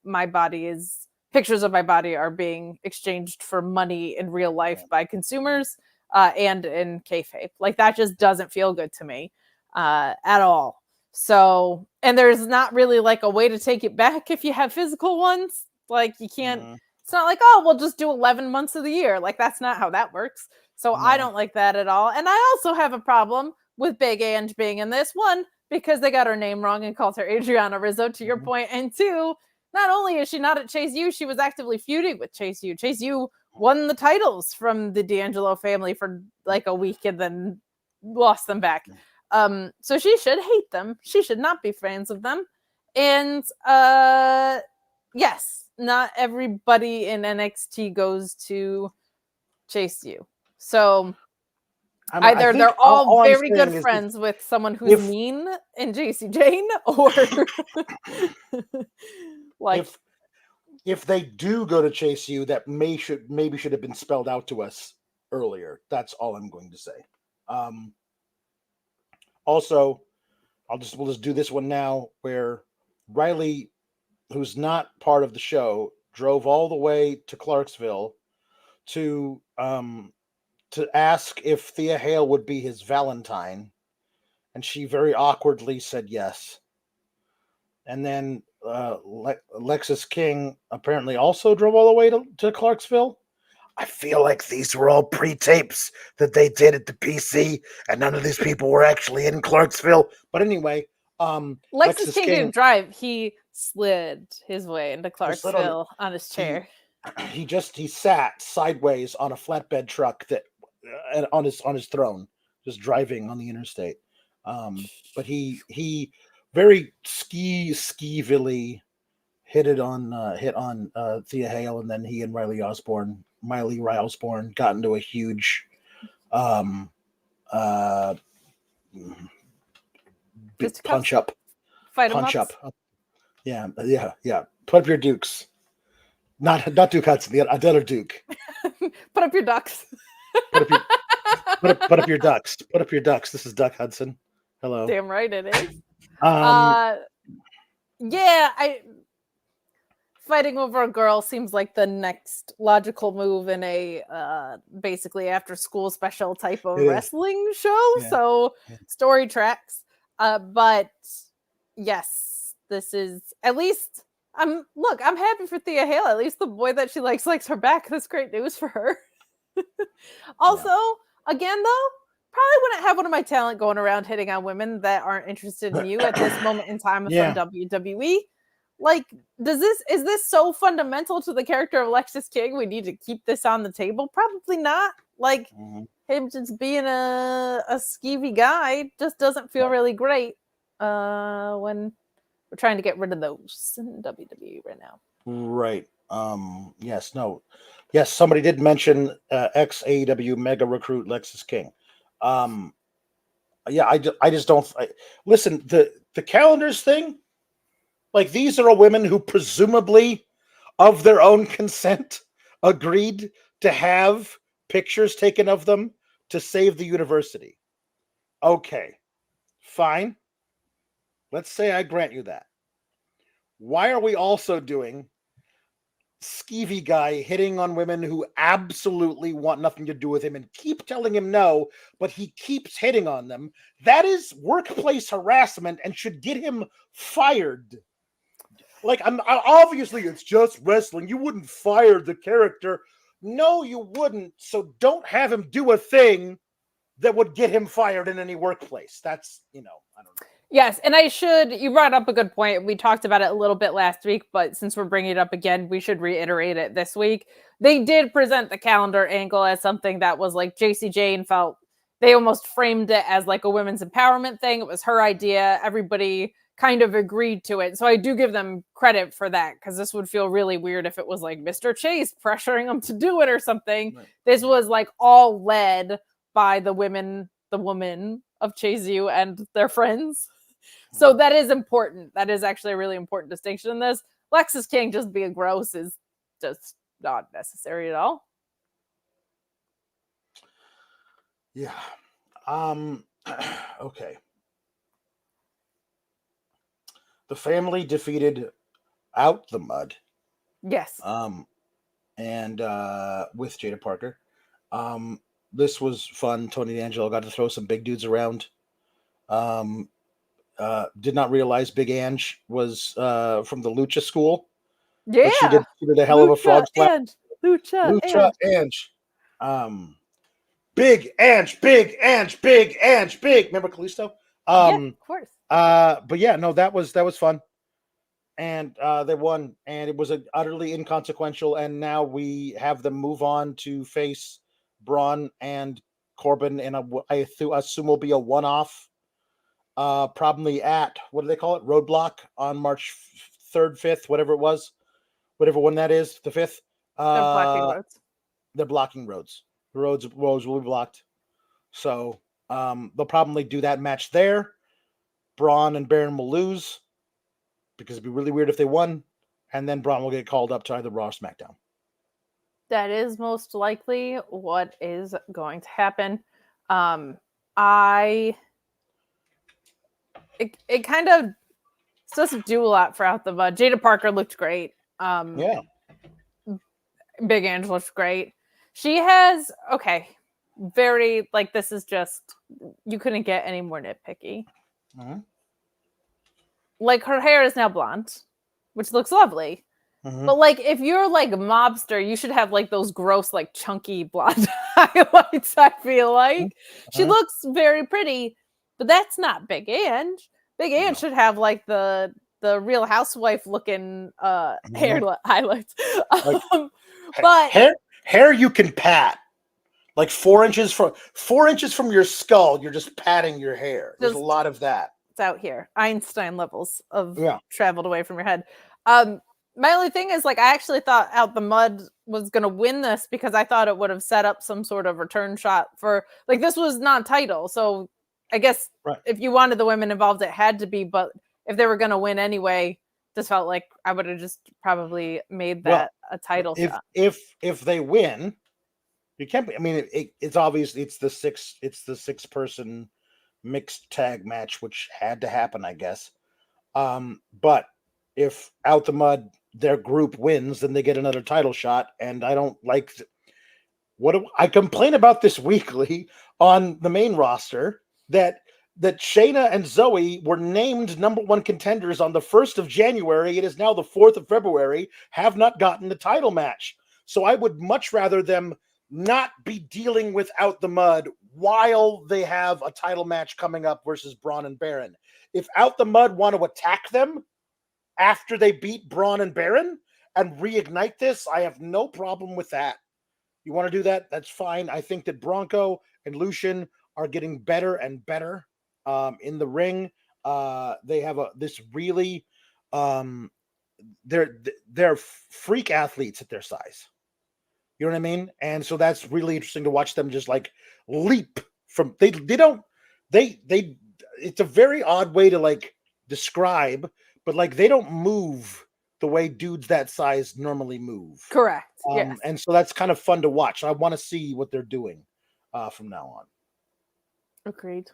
pictures of my body are being exchanged for money in real life by consumers and in kayfabe. Like that just doesn't feel good to me at all. So, and there's not really like a way to take it back if you have physical ones. Like you can't, it's not like, oh, we'll just do 11 months of the year. Like that's not how that works. So I don't like that at all. And I also have a problem with Big Ange being in this. One, because they got her name wrong and called her Adriana Rizzo, to your point. And two, not only is she not at Chase U, she was actively feuding with Chase U. Chase U won the titles from the D'Angelo family for like a week and then lost them back. So she should hate them. She should not be fans of them. And yes, not everybody in NXT goes to Chase U. So either they're all very good friends with someone who's mean in JC Jane, or like if they do go to Chase U, that maybe should have been spelled out to us earlier. That's all I'm going to say. Also, we'll just do this one now, where Riley, who's not part of the show, drove all the way to Clarksville to ask if Thea Hale would be his Valentine, and she very awkwardly said yes. And then Lexis King apparently also drove all the way to Clarksville. I feel like these were all pre-tapes that they did at the PC, and none of these people were actually in Clarksville. But anyway, Lexis King didn't drive. He slid his way into Clarksville on his chair. He sat sideways on a flatbed truck that on his throne, just driving on the interstate. But he very skeevily hit on Thea Hale, and then he and Miley Osborne got into a huge punch up. Yeah. Put up your dukes. Not Duke Hudson, the other Duke. Put up your ducks. Put up your ducks. Put up your ducks. This is Duck Hudson. Hello. Damn right it is. Fighting over a girl seems like the next logical move in a basically after school special type of wrestling show. Yeah. So story tracks. But yes, this is at least I'm happy for Thea Hale. At least the boy that she likes her back. That's great news for her. Also, again, though, probably wouldn't have one of my talent going around hitting on women that aren't interested in you at this moment in time from WWE. Like, is this so fundamental to the character of Lexis King? We need to keep this on the table? Probably not. Like, him just being a skeevy guy just doesn't feel really great when we're trying to get rid of those in WWE right now. Right. Yes, somebody did mention ex-AEW mega recruit Lexis King. I just don't listen, the calendars thing, like, these are women who presumably of their own consent agreed to have pictures taken of them to save the university. Okay, fine. Let's say I grant you that. Why are we also doing skeevy guy hitting on women who absolutely want nothing to do with him and keep telling him no, but he keeps hitting on them? That is workplace harassment and should get him fired. Like, obviously it's just wrestling. You wouldn't fire the character. No, you wouldn't. So don't have him do a thing that would get him fired in any workplace. That's, I don't know. Yes, and you brought up a good point. We talked about it a little bit last week, but since we're bringing it up again, we should reiterate it this week. They did present the calendar angle as something that was like JC Jane felt they almost framed it as like a women's empowerment thing. It was her idea. Everybody kind of agreed to it. So I do give them credit for that, because this would feel really weird if it was like Mr. Chase pressuring them to do it or something. Right. This was like all led by the women of Chase U and their friends. So that is important. That is actually a really important distinction in this. Lexis King just being gross is just not necessary at all. Yeah. Okay. The family defeated Out the Mud. Yes. And with Jaida Parker. This was fun. Tony D'Angelo got to throw some big dudes around. Did not realize Big Ange was from the Lucha school. Yeah. She did a hell of a frog splash. Lucha Ange. Big Ange, Big Ange, Big Ange, Big. Remember Kalisto? Yeah, of course. But yeah, no, that was fun. And they won, and it was utterly inconsequential. And now we have them move on to face Bron and Corbin, and I assume will be a one-off. Probably at, what do they call it? Roadblock on March 3rd, 5th, whatever it was. Whatever one that is, the 5th. They're blocking roads. They're blocking roads. The roads will be blocked. So they'll probably do that match there. Braun and Baron will lose, because it'd be really weird if they won. And then Braun will get called up to either Raw or SmackDown. That is most likely what is going to happen. It kind of doesn't do a lot for Out the Mud. Jaida Parker looked great. Yeah. Big Ange looked great. She has, very, like, this is just, you couldn't get any more nitpicky. Mm-hmm. Like, her hair is now blonde, which looks lovely. Mm-hmm. But, like, if you're, like, a mobster, you should have, like, those gross, like, chunky blonde highlights, I feel like. Mm-hmm. She looks very pretty, but that's not Big Ange. Big Ange should have, like, the Real Housewife looking hair highlights. Like, but hair you can pat. Like 4 inches from your skull, you're just patting your hair. There's a lot of that. It's out here. Einstein levels of traveled away from your head. My only thing is, like, I actually thought Out the Mud was going to win this, because I thought it would have set up some sort of return shot for, like, this was non-title. So I guess if you wanted the women involved, it had to be. But if they were going to win anyway, just felt like I would have just probably made that a title shot. If they win, you can't be. I mean, it's obvious. It's the 6-person mixed tag match, which had to happen, I guess. But if Out the Mud, their group wins, then they get another title shot. And I don't like I complain about this weekly on the main roster, that that Shayna and Zoe were named #1 contenders on the 1st of January. It is now the 4th of February, have not gotten the title match. So I would much rather them not be dealing with Out the Mud while they have a title match coming up versus Bron and Baron. If Out the Mud want to attack them after they beat Bron and Baron and reignite this, I have no problem with that. You want to do that? That's fine. I think that Bronco and Lucien are getting better and better in the ring. They have this really they're freak athletes at their size. You know what I mean? And so that's really interesting to watch them just like leap from it's a very odd way to like describe, but like they don't move the way dudes that size normally move. Correct. Yes. And so that's kind of fun to watch. I want to see what they're doing from now on. Agreed.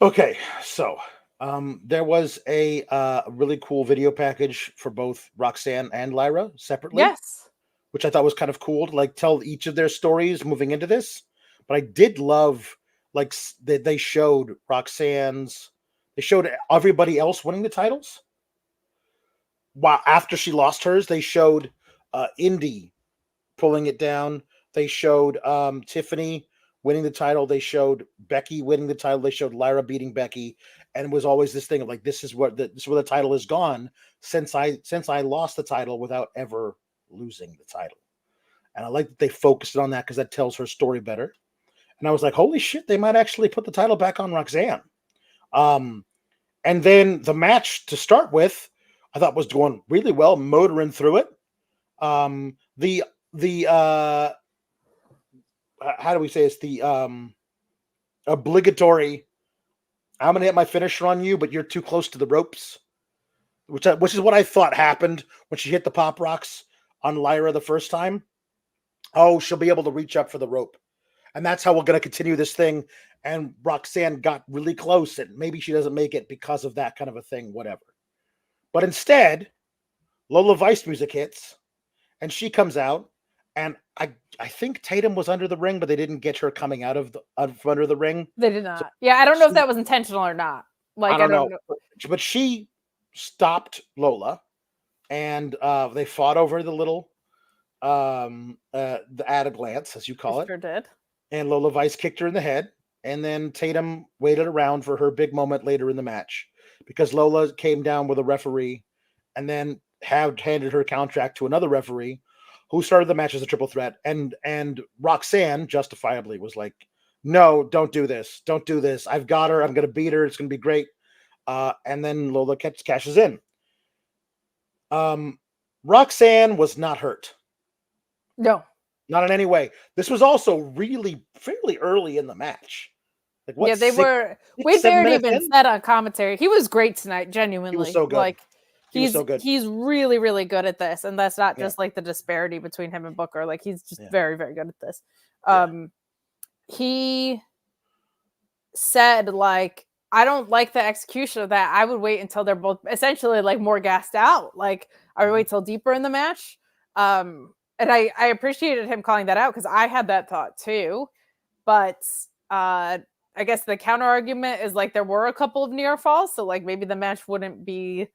Okay, so there was a really cool video package for both Roxanne and Lyra separately. Yes. Which I thought was kind of cool to like tell each of their stories moving into this. But I did love like that they showed they showed everybody else winning the titles. While after she lost hers, they showed Indy pulling it down. They showed Tiffany winning the title. They showed Becky winning the title. They showed Lyra beating Becky. And it was always this thing of like, this is where the title has gone since I lost the title without ever losing the title. And I like that they focused on that because that tells her story better. And I was like, holy shit, they might actually put the title back on Roxanne. And then the match to start with, I thought was going really well, motoring through it. The how do we say it's the obligatory, I'm gonna hit my finisher on you, but you're too close to the ropes, which is what I thought happened when she hit the pop rocks on Lyra the first time. Oh, she'll be able to reach up for the rope. And that's how we're going to continue this thing. And Roxanne got really close, and maybe she doesn't make it because of that kind of a thing, whatever. But instead, Lola Vice music hits, and she comes out, and I think Tatum was under the ring, but they didn't get her coming out of under the ring. They did not. So yeah, I don't know if that was intentional or not. Like I don't know. But she stopped Lola, and they fought over the little the at a glance, as you call it. Sure did. And Lola Vice kicked her in the head, and then Tatum waited around for her big moment later in the match because Lola came down with a referee and then handed her contract to another referee who started the match as a triple threat. And Roxanne justifiably was like, no, don't do this. Don't do this. I've got her. I'm going to beat her. It's going to be great. And then Lola cashes in. Roxanne was not hurt. No. Not in any way. This was also really fairly early in the match. Like what? Yeah, they were. Wade Barrett even said on commentary, he was great tonight. Genuinely, he was so good. Like he's so good. He's really, really good at this, and that's not just like the disparity between him and Booker. Like he's just very, very good at this. He said, like, I don't like the execution of that. I would wait until they're both essentially like more gassed out. Like I would wait till deeper in the match. And I appreciated him calling that out because I had that thought too. But I guess the counter argument is like there were a couple of near falls. So like maybe the match wouldn't be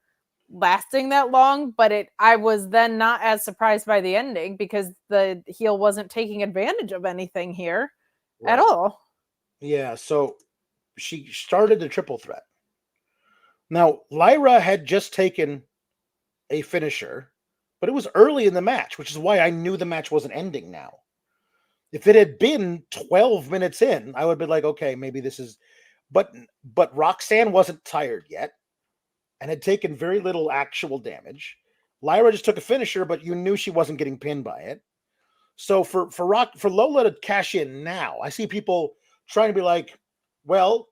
lasting that long. But I was then not as surprised by the ending because the heel wasn't taking advantage of anything here at all. Yeah. So she started a triple threat. Now, Lyra had just taken a finisher. But it was early in the match, which is why I knew the match wasn't ending now. If it had been 12 minutes in, I would be like, okay, maybe this is... But Roxanne wasn't tired yet and had taken very little actual damage. Lyra just took a finisher, but you knew she wasn't getting pinned by it. So for Lola to cash in now, I see people trying to be like, well,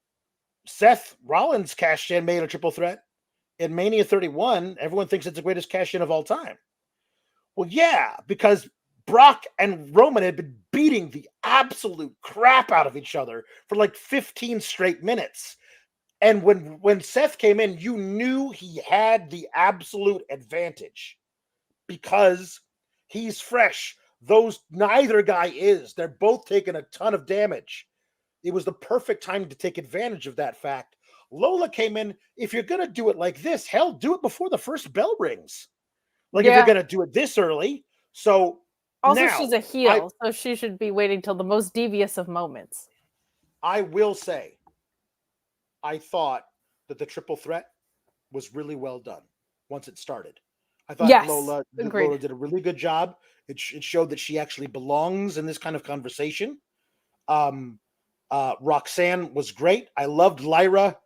Seth Rollins cashed in, made a triple threat. In Mania 31, everyone thinks it's the greatest cash in of all time. Well, yeah, because Brock and Roman had been beating the absolute crap out of each other for like 15 straight minutes. And when Seth came in, you knew he had the absolute advantage because he's fresh. Neither guy is. They're both taking a ton of damage. it was the perfect time to take advantage of that fact. Lola came in. If you're going to do it like this, hell, do it before the first bell rings. Like if you're going to do it this early. So also now, she's a heel, so she should be waiting till the most devious of moments. I will say, I thought that the triple threat was really well done once it started. I thought Lola did a really good job. It showed that she actually belongs in this kind of conversation. Roxanne was great. I loved Lyra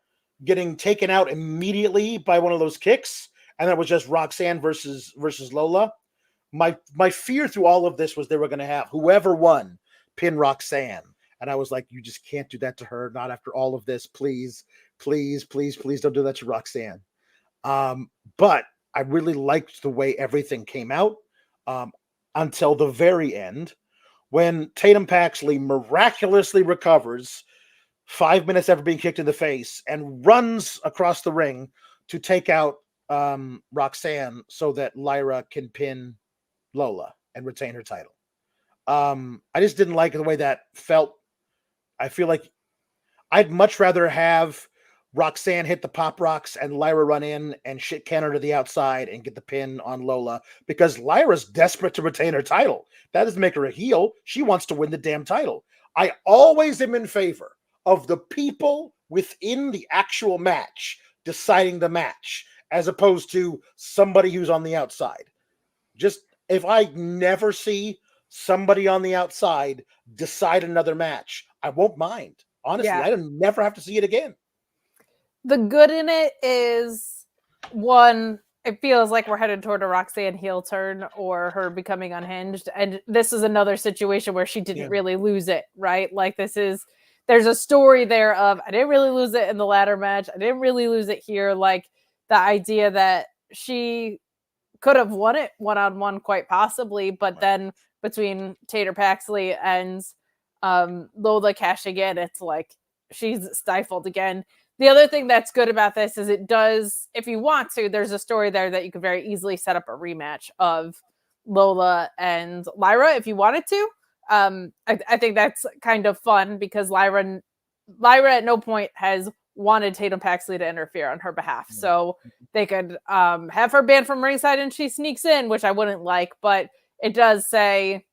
getting taken out immediately by one of those kicks, and that was just Roxanne versus Lola. My fear through all of this was they were going to have whoever won pin Roxanne, and I was like, you just can't do that to her. Not after all of this, please, please, please, please don't do that to Roxanne. But I really liked the way everything came out until the very end, when Tatum Paxley miraculously recovers 5 minutes after being kicked in the face and runs across the ring to take out Roxanne so that Lyra can pin Lola and retain her title. I just didn't like the way that felt. I feel like I'd much rather have Roxanne hit the pop rocks and Lyra run in and shit can her to the outside and get the pin on Lola, because Lyra's desperate to retain her title. That doesn't make her a heel. She wants to win the damn title. I always am in favor of the people within the actual match deciding the match, as opposed to somebody who's on the outside. Just if I never see somebody on the outside decide another match, I won't mind. Honestly, I never have to see it again. The good in it is, one, it feels like we're headed toward a Roxanne heel turn or her becoming unhinged. And this is another situation where she didn't really lose it, right? Like there's a story there of, I didn't really lose it in the ladder match. I didn't really lose it here. Like the idea that she could have won it one-on-one quite possibly, but then between Tater Paxley and Lola cashing in, it's like she's stifled again. The other thing that's good about this is it does, if you want to, there's a story there that you could very easily set up a rematch of Lola and Lyra if you wanted to. I think that's kind of fun because Lyra at no point has wanted Tatum Paxley to interfere on her behalf. So they could have her banned from ringside and she sneaks in, which I wouldn't like, but it does say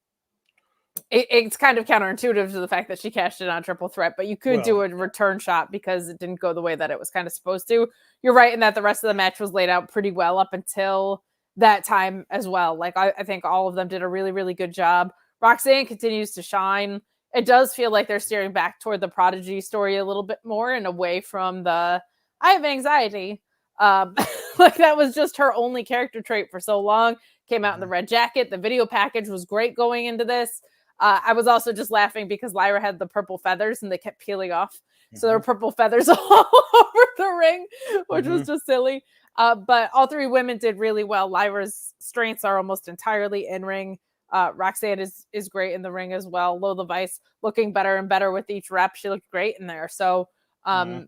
it's kind of counterintuitive to the fact that she cashed in on triple threat, but you could do a return shot because it didn't go the way that it was kind of supposed to. You're right in that the rest of the match was laid out pretty well up until that time as well. Like I think all of them did a really, really good job. Roxanne continues to shine. It does feel like they're steering back toward the Prodigy story a little bit more and away from the I have anxiety. Like that was just her only character trait for so long. Came out in the red jacket. The video package was great going into this. I was also just laughing because Lyra had the purple feathers and they kept peeling off. So there were purple feathers all over the ring, which was just silly. But all three women did really well. Lyra's strengths are almost entirely in ring. Roxanne is great in the ring as well. Lola Vice looking better and better with each rep. She looked great in there. So it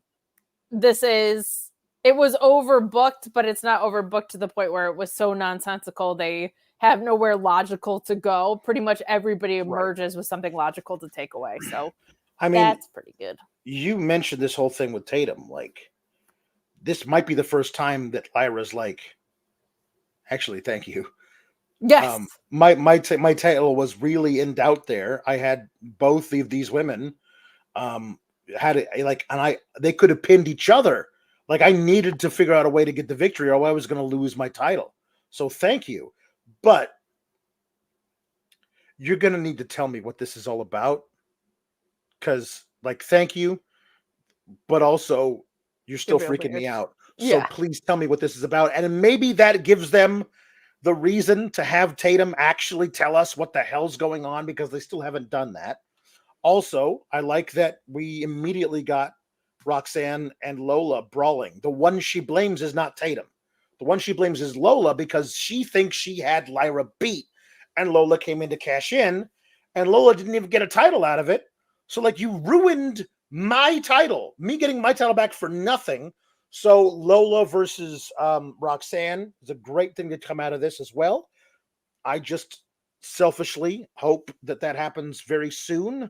was overbooked, but it's not overbooked to the point where it was so nonsensical. They have nowhere logical to go. Pretty much everybody emerges with something logical to take away. So I mean, that's pretty good. You mentioned this whole thing with Tatum. Like, this might be the first time that Lyra's like, actually, thank you. Yes. My title was really in doubt there. I had both of these women had it like, and they could have pinned each other. Like I needed to figure out a way to get the victory or I was going to lose my title. So thank you. But you're going to need to tell me what this is all about. Because like, thank you. But also you're still freaking me out. So please tell me what this is about. And maybe that gives them the reason to have Tatum actually tell us what the hell's going on, because they still haven't done that. Also, I like that we immediately got Roxanne and Lola brawling. The one she blames is not Tatum. The one she blames is Lola because she thinks she had Lyra beat and Lola came in to cash in and Lola didn't even get a title out of it. So like you ruined my title, me getting my title back for nothing. So Lola versus Roxanne is a great thing to come out of this as well. I just selfishly hope that happens very soon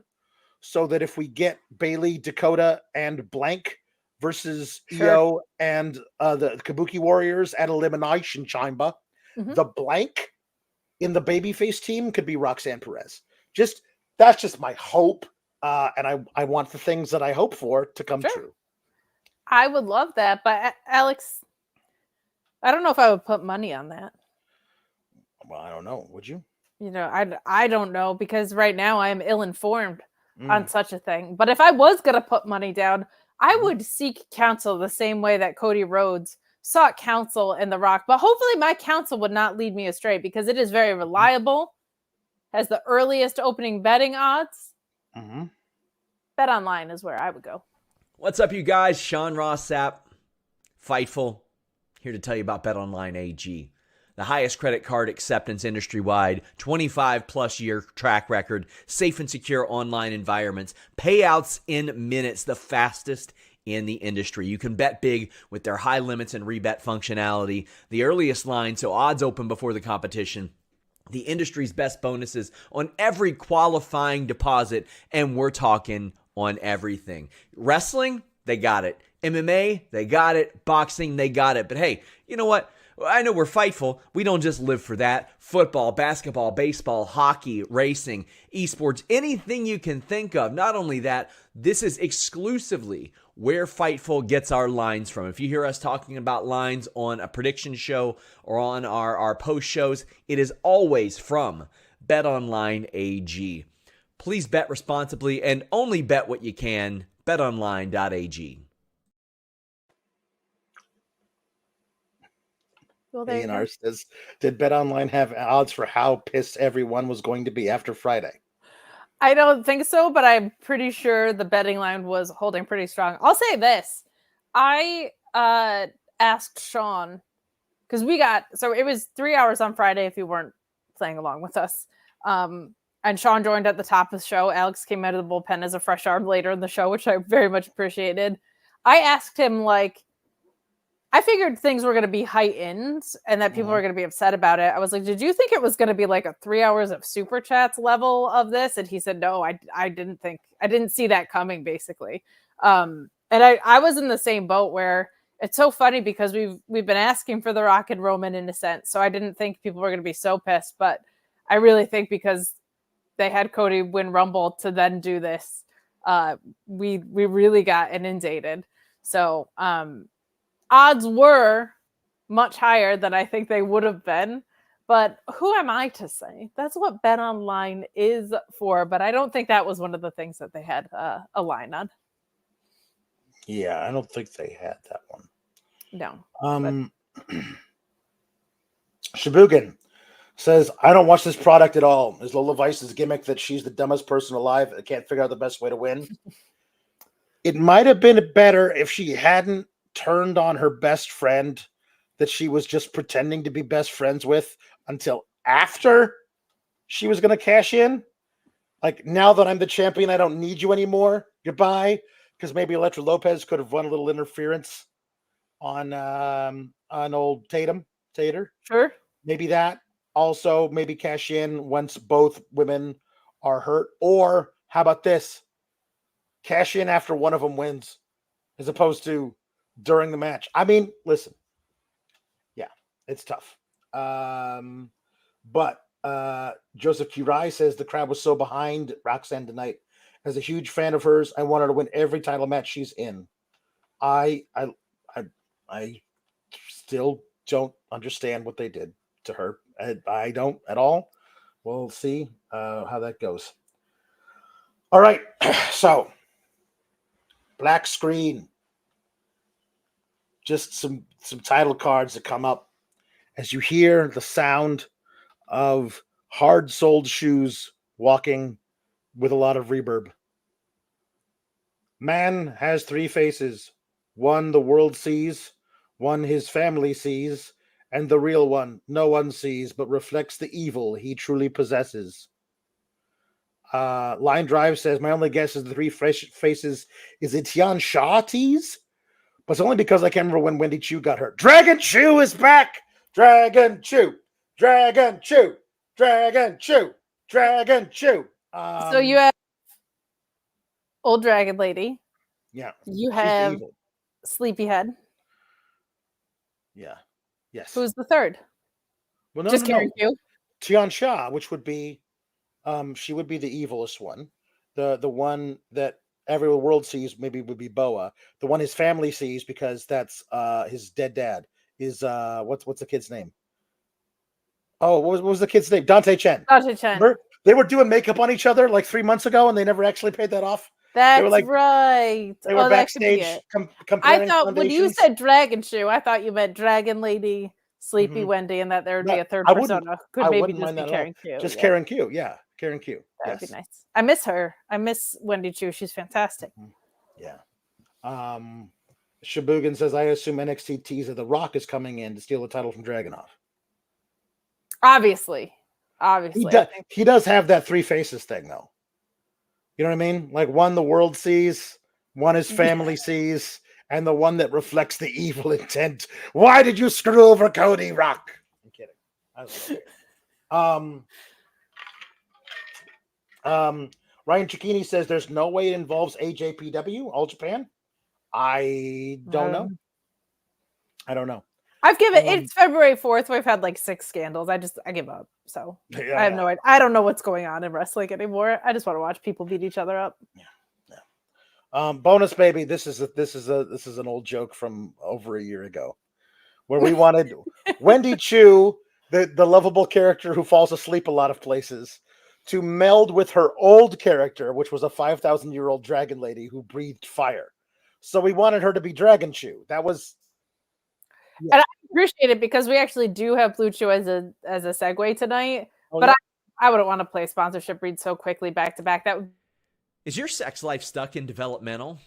so that if we get Bailey, Dakota, and Blank versus Sure. Io and the Kabuki Warriors at Elimination Chamber, the Blank in the babyface team could be Roxanne Perez. That's just my hope, and I want the things that I hope for to come true. I would love that, but Alex, I don't know if I would put money on that. Well, I don't know. Would you? I don't know, because right now I am ill-informed on such a thing. But if I was going to put money down, I would seek counsel the same way that Cody Rhodes sought counsel in The Rock. But hopefully my counsel would not lead me astray, because it is very reliable, has the earliest opening betting odds. Bet Online is where I would go. What's up, you guys? Sean Rossap, Fightful, here to tell you about Bet Online AG. The highest credit card acceptance industry-wide, 25-plus year track record, safe and secure online environments, payouts in minutes, the fastest in the industry. You can bet big with their high limits and rebet functionality, the earliest line, so odds open before the competition, the industry's best bonuses on every qualifying deposit, and we're talking on everything. Wrestling, they got it. MMA, they got it. Boxing, they got it. But hey, you know what? I know we're Fightful. We don't just live for that. Football, basketball, baseball, hockey, racing, esports, anything you can think of. Not only that, this is exclusively where Fightful gets our lines from. If you hear us talking about lines on a prediction show or on our post shows, it is always from BetOnline AG. Please bet responsibly and only bet what you can. BetOnline.ag. Well, A&R says, did BetOnline have odds for how pissed everyone was going to be after Friday? I don't think so, but I'm pretty sure the betting line was holding pretty strong. I'll say this. I asked Sean, because so it was 3 hours on Friday if you weren't playing along with us. And Sean joined at the top of the show. Alex came out of the bullpen as a fresh arm later in the show, which I very much appreciated. I asked him, I figured things were going to be heightened and that people were going to be upset about it. I was like, did you think it was going to be like a 3 hours of super chats level of this? And he said, no, I didn't see that coming, basically. And I was in the same boat where it's so funny because we've been asking for The Rock and Roman in a sense. So I didn't think people were going to be so pissed, but I really think because they had Cody win Rumble to then do this, we really got inundated. So, odds were much higher than I think they would have been, but who am I to say? That's what Bet Online is for, but I don't think that was one of the things that they had a line on. Yeah, I don't think they had that one. No. Shibugan says, I don't watch this product at all. Is Lola Vice's gimmick that she's the dumbest person alive that can't figure out the best way to win? It might have been better if she hadn't turned on her best friend that she was just pretending to be best friends with until after she was going to cash in. Like, now that I'm the champion, I don't need you anymore. Goodbye. Because maybe Elektra Lopez could have run a little interference on old Tater. Sure. Maybe that. Also, maybe cash in once both women are hurt. Or how about this? Cash in after one of them wins, as opposed to during the match. I mean, listen. Yeah, it's tough. But Joseph Kirai says the crowd was so behind Roxanne tonight. As a huge fan of hers, I want her to win every title match she's in. I still don't understand what they did to her. I don't at all. We'll see how that goes. All right. So, black screen. Just some title cards that come up as you hear the sound of hard-soled shoes walking with a lot of reverb. Man has three faces. One the world sees, one his family sees, and the real one no one sees but reflects the evil he truly possesses. Line Drive says, my only guess is the three faces is it Tian Sha tease? But it's only because I can't remember when Wendy Chu got hurt. Dragon Chu is back! Dragon Chu! Dragon Chu! Dragon Chu! Dragon Chu! So you have Old Dragon Lady. Yeah. You She's the have evil. Sleepyhead. Yeah. Yes. Who's the third? Well, Just no. you. Tian Sha, which would be, she would be the evilest one. The one that every world sees maybe would be Boa. The one his family sees because that's his dead dad. Is what's the kid's name? Oh, what was the kid's name? Dante Chen. Dante Chen. Remember? They were doing makeup on each other like 3 months ago, and they never actually paid that off. That's like, right. They were backstage comparing I thought when you said Dragon Shoe, I thought you meant Dragon Lady, Sleepy Wendy, and that there would be a third persona. Could maybe just be Karen Q. Just Karen Q. Yeah, Karen Q. That would be nice. I miss her. I miss Wendy Chu. She's fantastic. Yeah. Shabugan says, I assume NXT teaser The Rock is coming in to steal the title from Dragunov. Obviously. He does have that three faces thing, though. You know what I mean? Like one the world sees, one his family sees, and the one that reflects the evil intent. Why did you screw over Cody Rock? I'm kidding. Ryan Cicchini says there's no way it involves AJPW, All Japan. I don't know. I don't know. I've given it's February 4th. We've had like 6 scandals. I give up. So I have no idea. I don't know what's going on in wrestling anymore. I just want to watch people beat each other up. Yeah. Bonus baby. This is an old joke from over a year ago, where we wanted Wendy Chu, the lovable character who falls asleep a lot of places, to meld with her old character, which was a 5,000-year-old dragon lady who breathed fire. So we wanted her to be Dragon Chu. That was. Yeah. And I appreciate it because we actually do have Blue Chew as a segue tonight. But I wouldn't want to play sponsorship read so quickly back to back. Is your sex life stuck in developmental?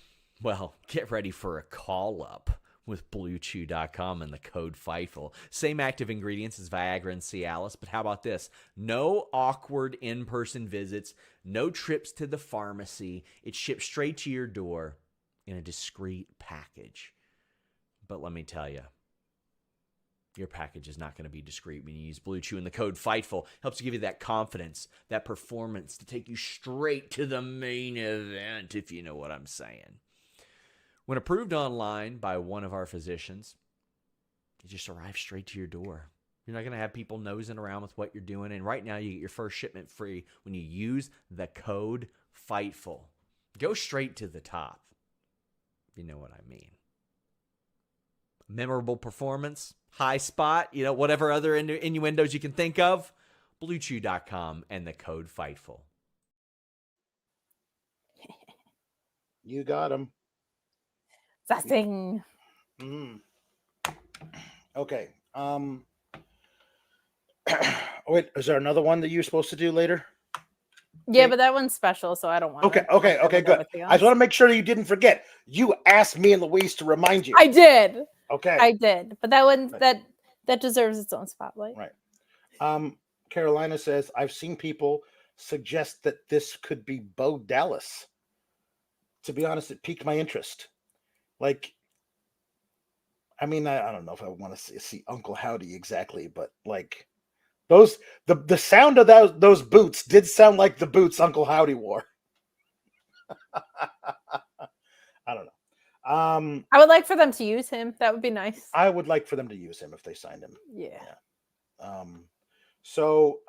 Well, get ready for a call up with BlueChew.com and the code FIGHTFUL. Same active ingredients as Viagra and Cialis, but how about this? No awkward in-person visits, no trips to the pharmacy. It ships straight to your door in a discreet package. But let me tell you, your package is not going to be discreet when you use Blue Chew, and the code FIGHTFUL helps give you that confidence, that performance to take you straight to the main event, if you know what I'm saying. When approved online by one of our physicians, it just arrives straight to your door. You're not going to have people nosing around with what you're doing, and right now you get your first shipment free when you use the code FIGHTFUL. Go straight to the top. You know what I mean. Memorable performance, high spot, whatever other innuendos you can think of, BlueChew.com and the code FIGHTFUL. You got him. Sassing. Okay. Wait, is there another one that you're supposed to do later? Yeah, but that one's special, so I don't want Okay, good. I just want to make sure you didn't forget. You asked me and Louise to remind you. I did. Okay. I did. But that one that deserves its own spotlight. Right. Carolina says, I've seen people suggest that this could be Bo Dallas. To be honest, it piqued my interest. Like, I mean, I don't know if I want to see Uncle Howdy exactly, but like the sound of those boots did sound like the boots Uncle Howdy wore. I don't know. I would like for them to use him. That would be nice. I would like for them to use him if they signed him. Yeah. So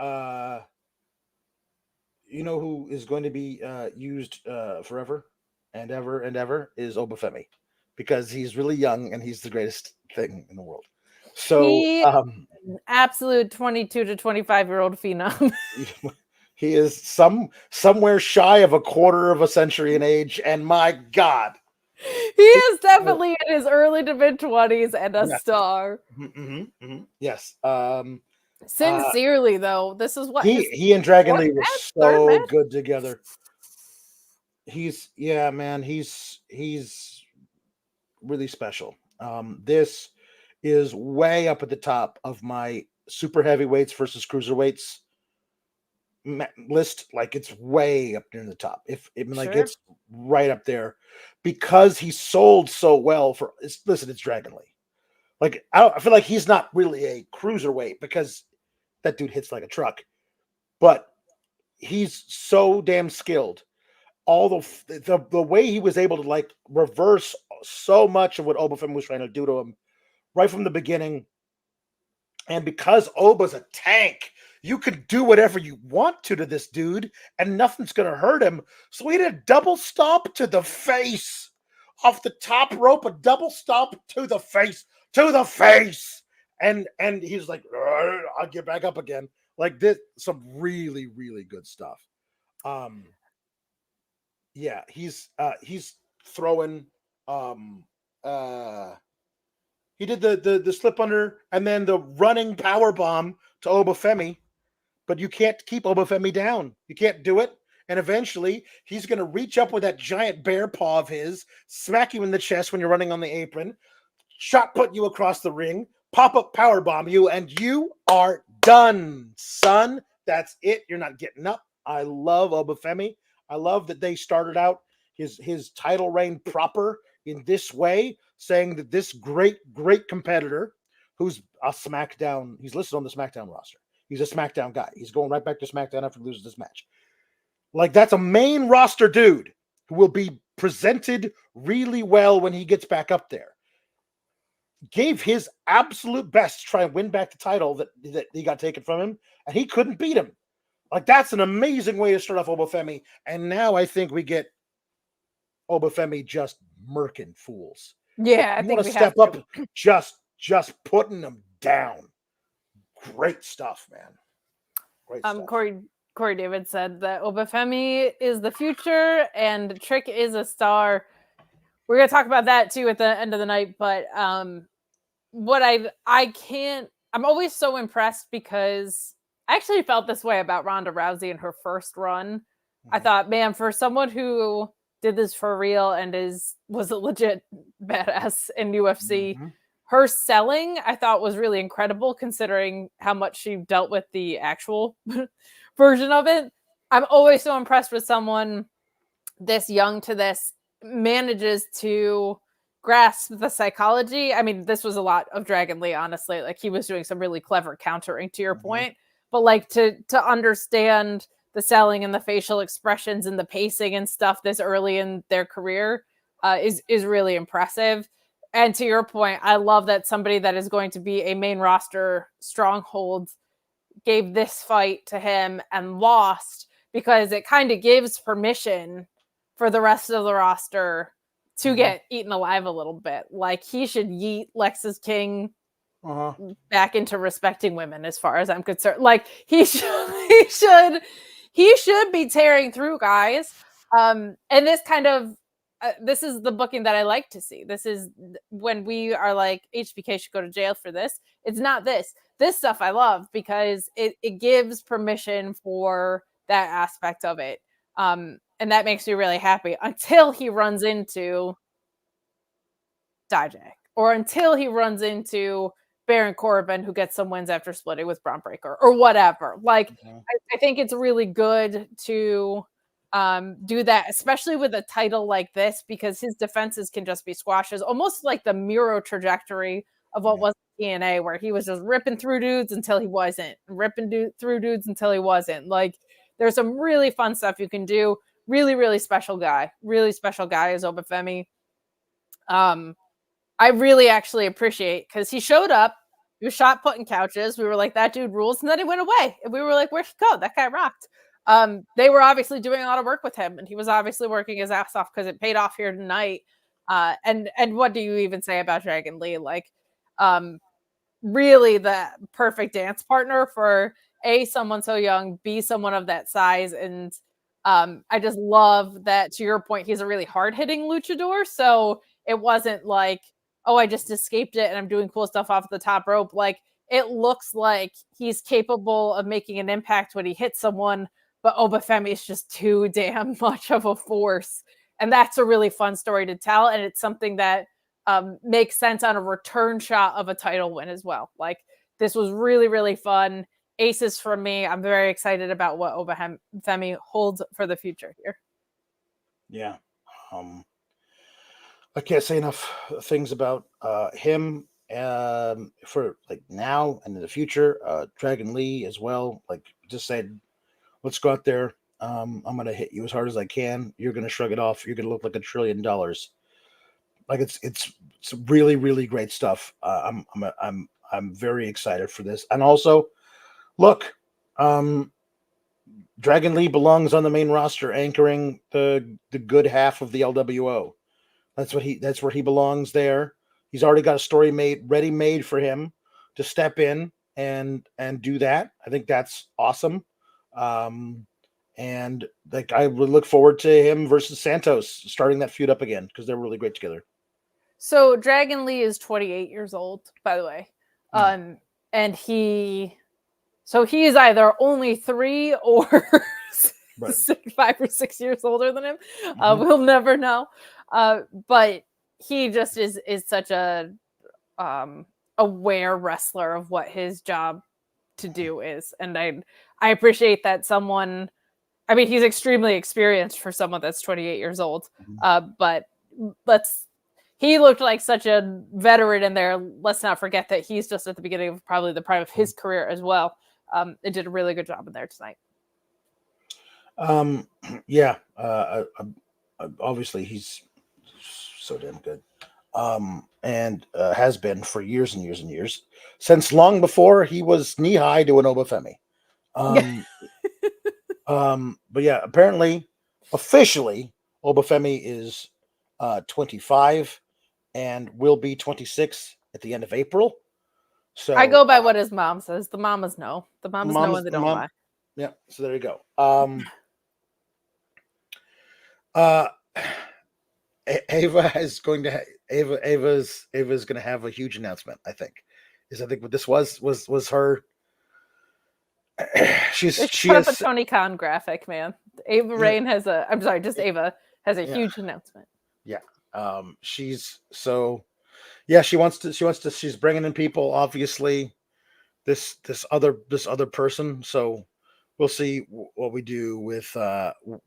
you know who is going to be used forever and ever and ever is Obafemi, because he's really young and he's the greatest thing in the world. So an absolute 22 to 25-year-old phenom. He is somewhere shy of a quarter of a century in age, and my God. He is definitely in his early to mid 20s and a star. Yes. Sincerely, though, this is what he and Dragon Lee were so good together. He's really special. This is way up at the top of my super heavyweights versus cruiserweights list. Like, it's way up near the top. It's right up there because he sold so well it's Dragon Lee. Like, I feel like he's not really a cruiserweight because that dude hits like a truck, but he's so damn skilled. all the way he was able to like reverse so much of what Obafemi was trying to do to him right from the beginning. And because Oba's a tank, you could do whatever you want to this dude and nothing's going to hurt him. So he did a double stomp to the face off the top rope, a double stomp to the face. And he's like, I'll get back up again. Like this, some really, really good stuff. Yeah, he's throwing he did the slip under and then the running power bomb to Obafemi, but you can't keep Obafemi down. You can't do it. And eventually he's going to reach up with that giant bear paw of his, smack you in the chest when you're running on the apron, shot put you across the ring, pop up power bomb you, and you are done, son. That's it. You're not getting up. I love Obafemi. I love that they started out his title reign proper in this way, saying that this great competitor who's a SmackDown, he's listed on the SmackDown roster. He's a SmackDown guy. He's going right back to SmackDown after he loses this match. Like, that's a main roster dude who will be presented really well when he gets back up there. Gave his absolute best to try and win back the title that he got taken from him, and he couldn't beat him. Like, that's an amazing way to start off Obafemi. And now I think we get Obafemi just murking fools. Yeah, I think we step up, just putting them down. Great stuff, man. Great stuff. Corey David said that Obafemi is the future and Trick is a star. We're gonna talk about that too at the end of the night, but what I'm always so impressed because I actually felt this way about Ronda Rousey in her first run. Mm-hmm. I thought, man, for someone who did this for real and was a legit badass in UFC, mm-hmm. her selling I thought was really incredible considering how much she dealt with the actual version of it. I'm always so impressed with someone this young to this manages to grasp the psychology. I mean, this was a lot of Dragon Lee, honestly. Like, he was doing some really clever countering to your mm-hmm. point, but like to understand the selling and the facial expressions and the pacing and stuff this early in their career is really impressive. And to your point, I love that somebody that is going to be a main roster stronghold gave this fight to him and lost, because it kind of gives permission for the rest of the roster to mm-hmm. get eaten alive a little bit. Like, he should yeet Lexus King back into respecting women, as far as I'm concerned. Like, he should be tearing through guys. And this kind of, this is the booking that I like to see. This is when we are like, HBK should go to jail for this. It's not this. This stuff I love because it gives permission for that aspect of it. And that makes me really happy until he runs into DIJAK or until he runs into Baron Corbin, who gets some wins after splitting with Braun Breaker or whatever. Like, mm-hmm. I think it's really good to do that, especially with a title like this, because his defenses can just be squashes, almost like the Miro trajectory of what was TNA, where he was just ripping through dudes until he wasn't, ripping through dudes until he wasn't. Like, there's some really fun stuff you can do. Really, really special guy. Really special guy is Obafemi. I really actually appreciate, because he showed up, he was shot putting couches. We were like, that dude rules. And then he went away. And we were like, where'd he go? That guy rocked. They were obviously doing a lot of work with him, and he was obviously working his ass off because it paid off here tonight. And what do you even say about Dragon Lee? Like, really the perfect dance partner for A, someone so young, B, someone of that size. And I just love that, to your point, he's a really hard-hitting luchador. So it wasn't like, oh, I just escaped it and I'm doing cool stuff off the top rope. Like, it looks like he's capable of making an impact when he hits someone, but Obafemi is just too damn much of a force. And that's a really fun story to tell. And it's something that makes sense on a return shot of a title win as well. Like, this was really, really fun. Aces from me. I'm very excited about what Obafemi holds for the future here. Yeah. I can't say enough things about him for like now and in the future. Dragon Lee as well. Like, just said, let's go out there I'm gonna hit you as hard as I can. You're gonna shrug it off. You're gonna look like $1 trillion. Like it's really really great stuff. I'm very excited for this. And also, look, Dragon Lee belongs on the main roster, anchoring the good half of the LWO. That's where he belongs there. He's already got a story ready made for him to step in and do that. I think that's awesome. And like I would look forward to him versus Santos starting that feud up again because they're really great together. So Dragon Lee is 28 years old, by the way. And he is either only 3 or Right. 5 or 6 years older than him. We'll never know. But he just is such a aware wrestler of what his job to do is. And I appreciate that someone, I mean, he's extremely experienced for someone that's 28 years old. But he looked like such a veteran in there. Let's not forget that he's just at the beginning of probably the prime of his career as well. It did a really good job in there tonight. Yeah. Obviously he's so damn good. And has been for years and years and years, since long before he was knee high to an Obafemi. But yeah, apparently, officially, Obafemi is 25 and will be 26 at the end of April. So I go by what his mom says. The mamas know. The mamas know when they don't lie. Yeah, so there you go. Ava is going to Ava's going to have a huge announcement. I think what this was her. She put has up a Tony Khan graphic, man. Ava Rain has a. I'm sorry, just Ava has a huge announcement. Yeah. She's so. Yeah, she wants to. She's bringing in people. Obviously, this other person. So we'll see what we do with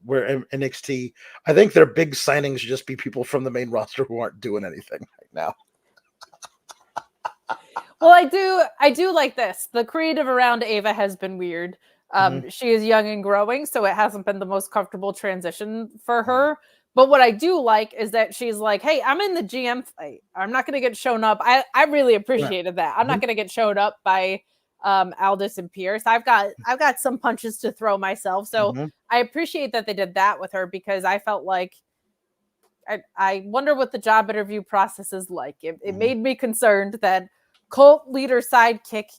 where NXT. I think their big signings should just be people from the main roster who aren't doing anything right now. Well, I do like this. The creative around Ava has been weird. She is young and growing, so it hasn't been the most comfortable transition for her. But what I do like is that she's like, hey, I'm in the GM fight. I'm not going to get shown up. I really appreciated that. I'm not going to get showed up by Aldis and Pierce. I've got some punches to throw myself. So I appreciate that they did that with her because I felt like I wonder what the job interview process is like. It made me concerned that cult leader sidekick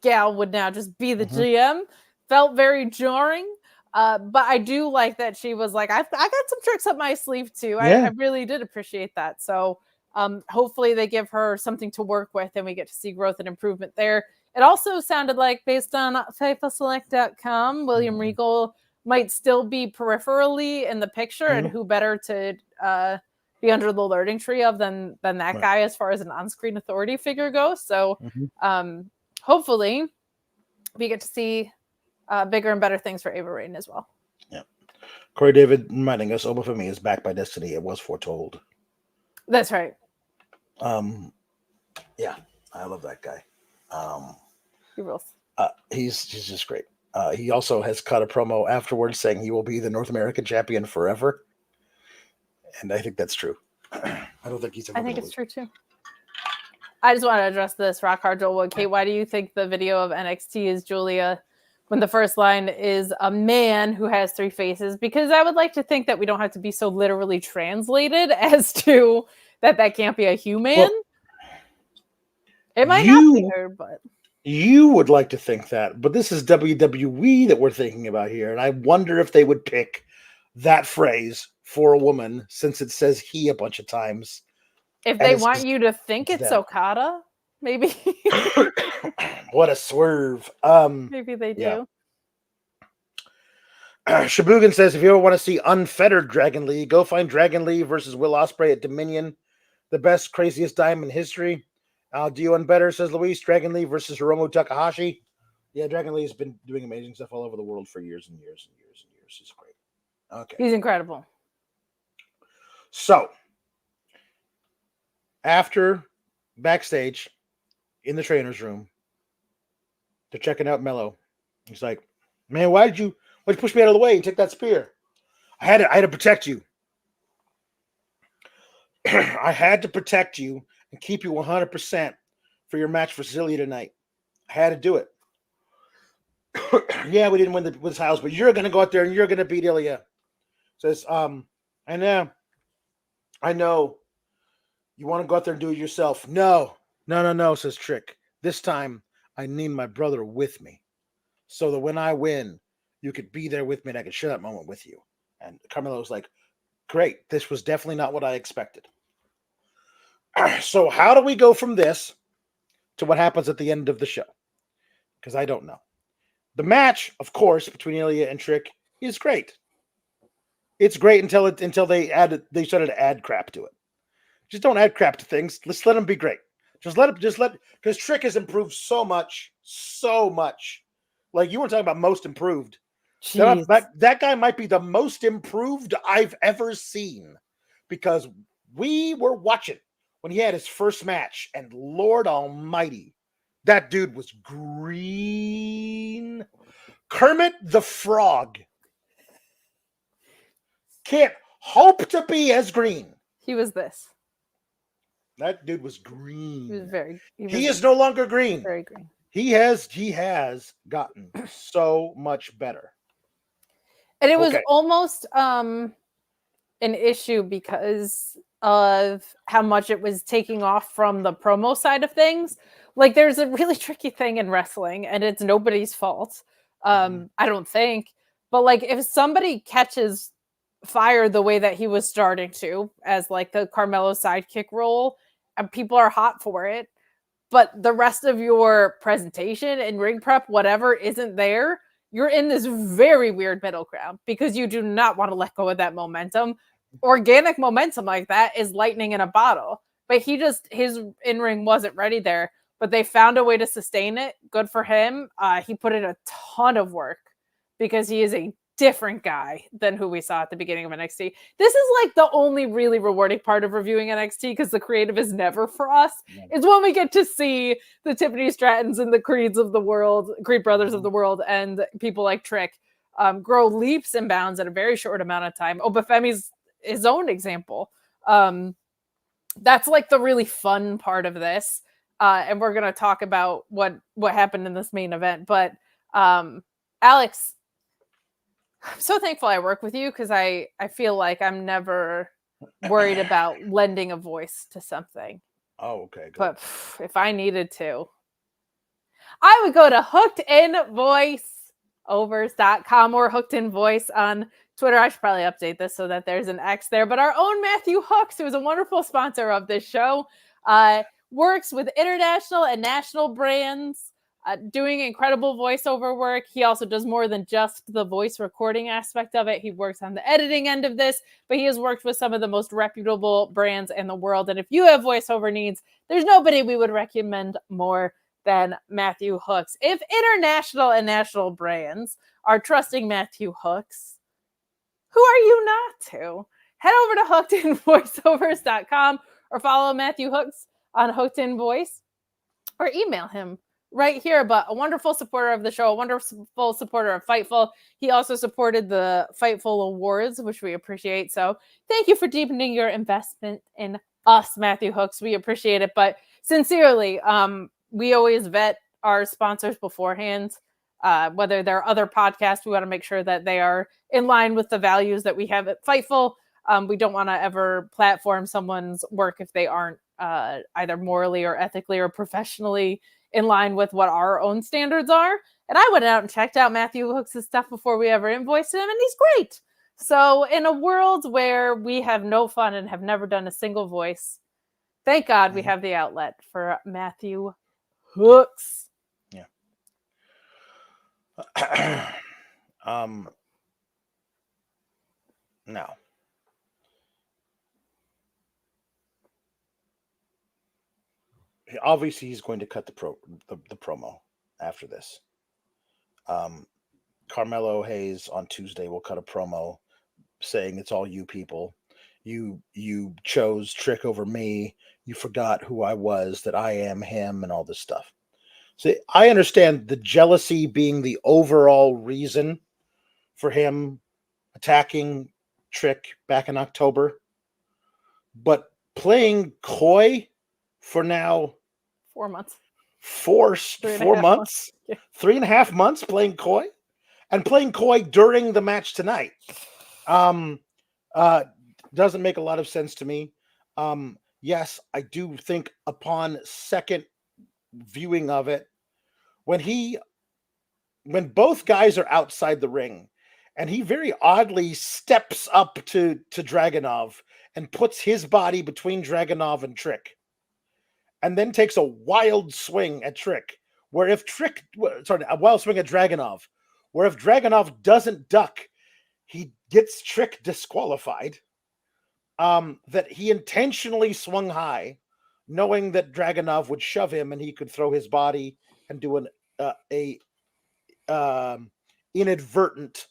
gal would now just be the GM. Felt very jarring. But I do like that she was like, I got some tricks up my sleeve too. I really did appreciate that. So hopefully they give her something to work with and we get to see growth and improvement there. It also sounded like, based on FIFAselect.com, William Regal might still be peripherally in the picture, and who better to be under the learning tree of than that guy as far as an on-screen authority figure goes. So hopefully we get to see bigger and better things for Ava Rain as well. Yeah. Corey David reminding us, Obafemi is backed by Destiny. It was foretold. That's right. Yeah, I love that guy. He rules. He's just great. He also has cut a promo afterwards saying he will be the North American champion forever. And I think that's true. I don't think he's ever. I think it's true too. I just want to address this. Rock Hard Joel Wood. Kate, why do you think the video of NXT is Julia when the first line is a man who has 3 faces? Because I would like to think that we don't have to be so literally translated as to that can't be a human. Well, it might not be her, but you would like to think that. But this is WWE that we're thinking about here, and I wonder if they would pick that phrase for a woman since it says he a bunch of times. If they want you to think it's Okada, maybe. What a swerve. Maybe they do. Shabugan says, if you ever want to see unfettered Dragon Lee, go find Dragon Lee versus Will Ospreay at Dominion. The best, craziest time in history. I'll do one better, says Luis. Dragon Lee versus Hiromu Takahashi. Yeah, Dragon Lee has been doing amazing stuff all over the world for years and years and years and years. He's great. Okay. He's incredible. So, after backstage in the trainer's room, they're checking out Melo. He's like, man, why did Why'd you push me out of the way and take that spear? I had to protect you. I had to protect you and keep you 100% for your match for Ilja tonight. I had to do it. Yeah, we didn't win this house, but you're going to go out there and you're going to beat Ilja. Says, I know. You want to go out there and do it yourself. No, says Trick. This time, I need my brother with me. So that when I win, you could be there with me and I could share that moment with you. And Carmelo was like, great. This was definitely not what I expected. So how do we go from this to what happens at the end of the show? Because I don't know. The match, of course, between Ilja and Trick is great. It's great until they started to add crap to it. Just don't add crap to things. Let's let them be great. Because Trick has improved so much. Like you were talking about most improved. That guy might be the most improved I've ever seen, because we were watching when he had his first match, and Lord Almighty, that dude was green. Kermit the Frog can't hope to be as green. He was this. That dude was green. He is no longer green. Very green. He has gotten so much better. And it was almost an issue because of how much it was taking off from the promo side of things. Like, there's a really tricky thing in wrestling, and it's nobody's fault. I don't think. But, like, if somebody catches fire the way that he was starting to, as, like, the Carmelo sidekick role, and people are hot for it, but the rest of your presentation and ring prep, whatever, isn't there, you're in this very weird middle ground because you do not want to let go of that momentum. Organic momentum like that is lightning in a bottle, but his in-ring wasn't ready there, but they found a way to sustain it. Good for him. He put in a ton of work because he is a different guy than who we saw at the beginning of NXT. This is like the only really rewarding part of reviewing NXT, because the creative is never for us. It's when we get to see the Tiffany Strattons and the Creed brothers of the world, and people like Trick grow leaps and bounds in a very short amount of time. Obafemi's his own example. That's like the really fun part of this. And we're going to talk about what happened in this main event. But Alex, I'm so thankful I work with you, because I feel like I'm never worried about lending a voice to something. Oh, okay. Good. But if I needed to, I would go to hookedinvoiceovers.com or Hooked in Voice on Twitter. I should probably update this so that there's an X there. But our own Matthew Hooks, who is a wonderful sponsor of this show, works with international and national brands, doing incredible voiceover work. He also does more than just the voice recording aspect of it. He works on the editing end of this, but he has worked with some of the most reputable brands in the world. And if you have voiceover needs, there's nobody we would recommend more than Matthew Hooks. If international and national brands are trusting Matthew Hooks, who are you not to? Head over to hookedinvoiceovers.com or follow Matthew Hooks on Hooked in Voice, or email him right here. But a wonderful supporter of the show, a wonderful supporter of Fightful. He also supported the Fightful Awards, which we appreciate. So thank you for deepening your investment in us, Matthew Hooks. We appreciate it. But sincerely, we always vet our sponsors beforehand. Whether they're other podcasts, we want to make sure that they are in line with the values that we have at Fightful. We don't want to ever platform someone's work if they aren't either morally or ethically or professionally in line with what our own standards are. And I went out and checked out Matthew Hooks' stuff before we ever invoiced him, and he's great. So in a world where we have no fun and have never done a single voice, thank God we have the outlet for Matthew Hooks. Yeah. No. Obviously, he's going to cut the promo after this. Carmelo Hayes on Tuesday will cut a promo saying it's all you people. You chose Trick over me. You forgot who I was, that I am him, and all this stuff. See, I understand the jealousy being the overall reason for him attacking Trick back in October, but playing coy for now 4 months. 4 months, 3.5 months playing coy, and playing coy during the match tonight. Doesn't make a lot of sense to me. Yes, I do think upon second viewing of it, when both guys are outside the ring, and he very oddly steps up to Dragunov and puts his body between Dragunov and Trick, and then takes a wild swing at Trick, a wild swing at Dragunov, where if Dragunov doesn't duck, he gets Trick disqualified. That he intentionally swung high, knowing that Dragunov would shove him and he could throw his body and do an inadvertent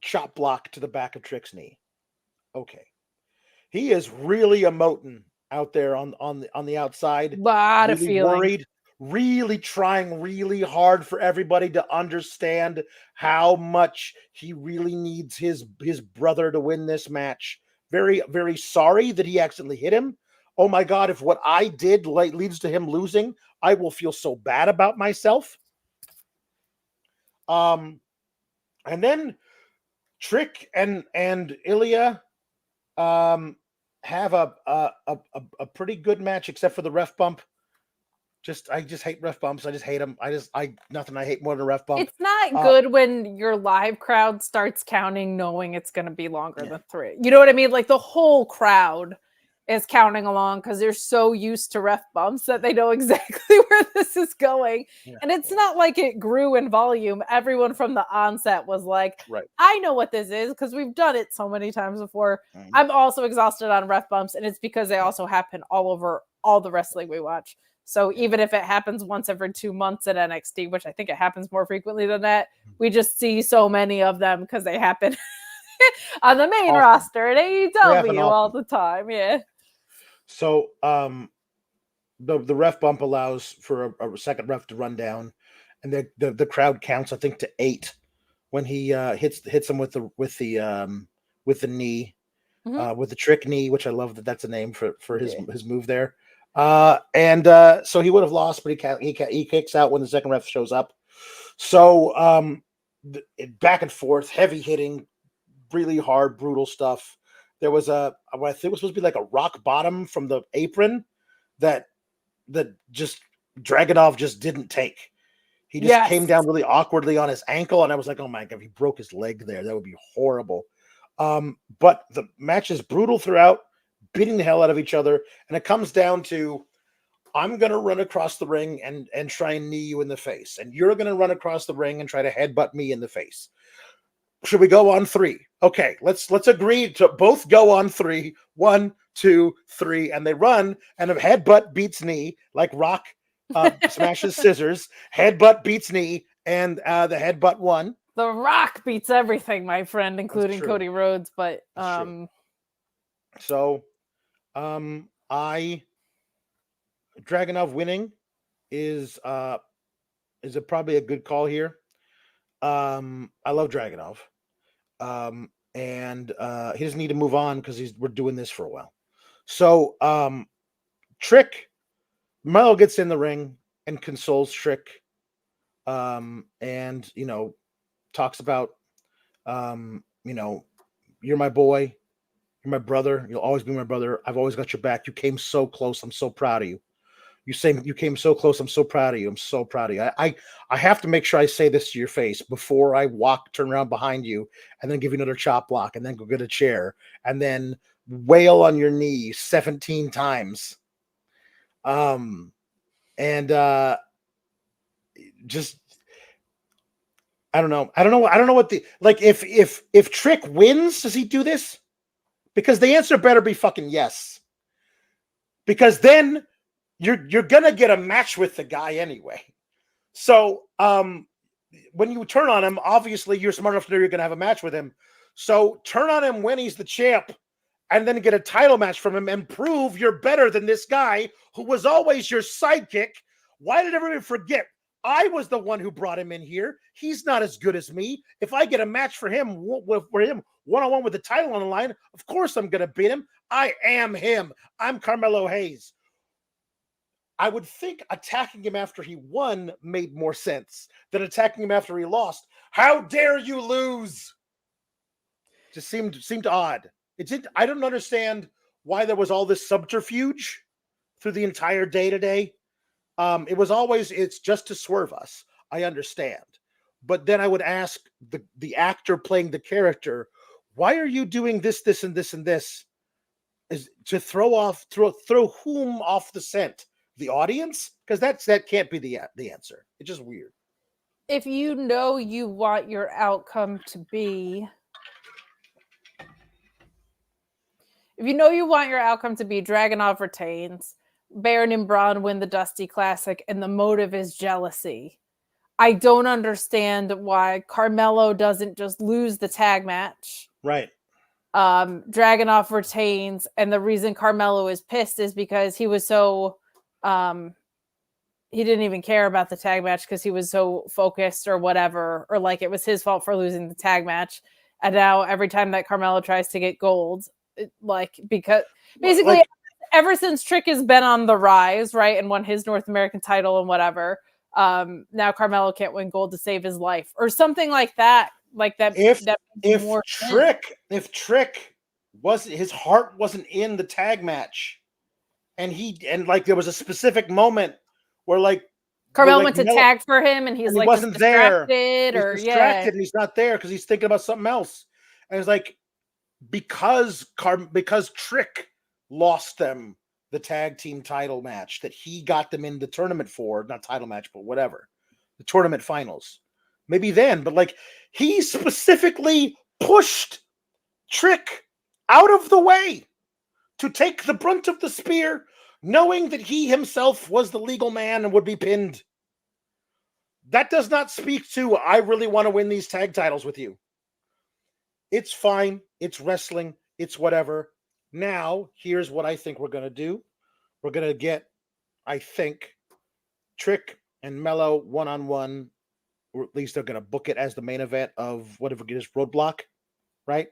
chop block to the back of Trick's knee. Okay, he is really emoting out there on the outside. Lot really of feeling. Worried, really trying really hard for everybody to understand how much he really needs his brother to win this match. Very, very sorry that he accidentally hit him. Oh my God, if what I did leads to him losing, I will feel so bad about myself. And then Trick and Ilja have a pretty good match, except for the ref bump. I just hate ref bumps. I just hate them. Nothing I hate more than a ref bump. It's not good when your live crowd starts counting, knowing it's going to be longer than 3. You know what I mean? Like the whole crowd is counting along because they're so used to ref bumps that they know exactly where this is going. Yeah. And it's not like it grew in volume. Everyone from the onset was like, right. I know what this is because we've done it so many times before. Mm-hmm. I'm also exhausted on ref bumps, and it's because they also happen all over all the wrestling we watch. So even if it happens once every 2 months at NXT, which I think it happens more frequently than that, we just see so many of them because they happen on the main roster at AEW all the time. Yeah. So the ref bump allows for a second ref to run down, and the crowd counts, I think, to 8 when he hits him with the knee, mm-hmm. With the Trick knee, which I love that's a name for his move there. So he would have lost, but he kicks out when the second ref shows up. So back and forth, heavy hitting, really hard, brutal stuff. There was what I think was supposed to be like a rock bottom from the apron that just Dragunov just didn't take. He just came down really awkwardly on his ankle, and I was like, oh my God, if he broke his leg there, that would be horrible. But the match is brutal throughout, beating the hell out of each other, and it comes down to, I'm going to run across the ring and try and knee you in the face, and you're going to run across the ring and try to headbutt me in the face. Should we go on 3? Okay, let's agree to both go on 3. 1, 2, 3, and they run, and a headbutt beats knee, like Rock smashes scissors. Headbutt beats knee, and the headbutt won. The Rock beats everything, my friend, including Cody Rhodes. But so, Dragunov winning is probably a good call here. I love Dragunov. And he doesn't need to move on because we're doing this for a while. So Trick, Melo gets in the ring and consoles Trick, and talks about you're my boy, you're my brother, you'll always be my brother. I've always got your back. You came so close. I'm so proud of you. You say you came so close. I'm so proud of you. I'm so proud of you. I have to make sure I say this to your face before I turn around behind you, and then give you another chop block, and then go get a chair, and then wail on your knee 17 times. Just I don't know what if Trick wins, does he do this? Because the answer better be fucking yes. Because then you're gonna get a match with the guy anyway. So when you turn on him, obviously you're smart enough to know you're gonna have a match with him. So turn on him when he's the champ, and then get a title match from him and prove you're better than this guy who was always your sidekick. Why did everybody forget? I was the one who brought him in here. He's not as good as me. If I get a match for him one-on-one with the title on the line, of course I'm going to beat him. I am him. I'm Carmelo Hayes. I would think attacking him after he won made more sense than attacking him after he lost. How dare you lose? Just seemed odd. I don't understand why there was all this subterfuge through the entire day today. It was always, it's just to swerve us. I understand. But then I would ask the actor playing the character, why are you doing this, this, and this, and this? Is to throw whom off the scent? The audience? Because that can't be the answer. It's just weird. If you know you want your outcome to be Dragunov retains, Baron and Bron win the Dusty Classic, and the motive is jealousy, I don't understand why Carmelo doesn't just lose the tag match. Right. Dragunov retains, and the reason Carmelo is pissed is because he was so he didn't even care about the tag match because he was so focused or whatever, or like it was his fault for losing the tag match. And now every time that Carmelo tries to get gold, because basically ever since Trick has been on the rise, right, and won his North American title and whatever, now Carmelo can't win gold to save his life or something like that. Like that. If Trick wasn't, his heart wasn't in the tag match, and there was a specific moment where Carmelo went to tag for him, and he wasn't there. He's distracted, and he's not there because he's thinking about something else. And it's like because Trick lost them the tag team title match that he got them in the tournament for, not title match, but whatever, the tournament finals. Maybe then, but he specifically pushed Trick out of the way to take the brunt of the spear, knowing that he himself was the legal man and would be pinned. That does not speak to, I really want to win these tag titles with you. It's fine. It's wrestling. It's whatever. Now, here's what I think we're going to do. We're going to get, I think, Trick and Melo one-on-one, or at least they're going to book it as the main event of whatever it is, Roadblock, right?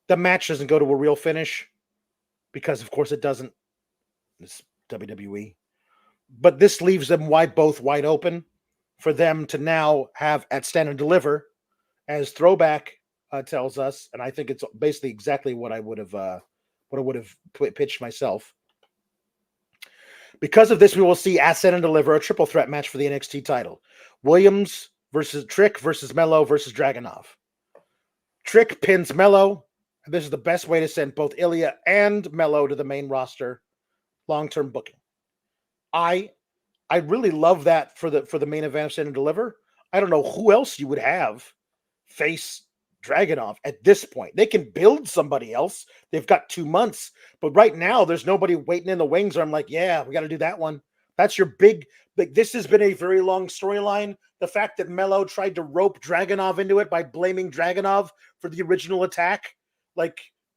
The match doesn't go to a real finish because, of course, it doesn't. It's WWE. But this leaves them both wide open for them to now have at Stand and Deliver, as Throwback tells us, and I think it's basically exactly what I would have pitched myself. Because of this, we will see at Stand and Deliver a triple threat match for the NXT title: Williams versus Trick versus Melo versus Dragunov. Trick pins Melo. And this is the best way to send both Ilja and Melo to the main roster. Long-term booking. I really love that for the main event of Stand and Deliver. I don't know who else you would have face Dragunov at this point. They can build somebody else. They've got 2 months, but right now there's nobody waiting in the wings. Or I'm like, yeah, we got to do that one. That's your big. This has been a very long storyline. The fact that Melo tried to rope Dragunov into it by blaming Dragunov for the original attack,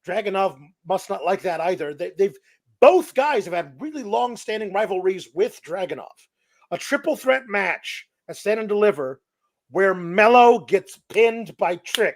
Dragunov must not like that either. Both guys have had really long-standing rivalries with Dragunov. A triple threat match at Stand and Deliver where Melo gets pinned by Trick,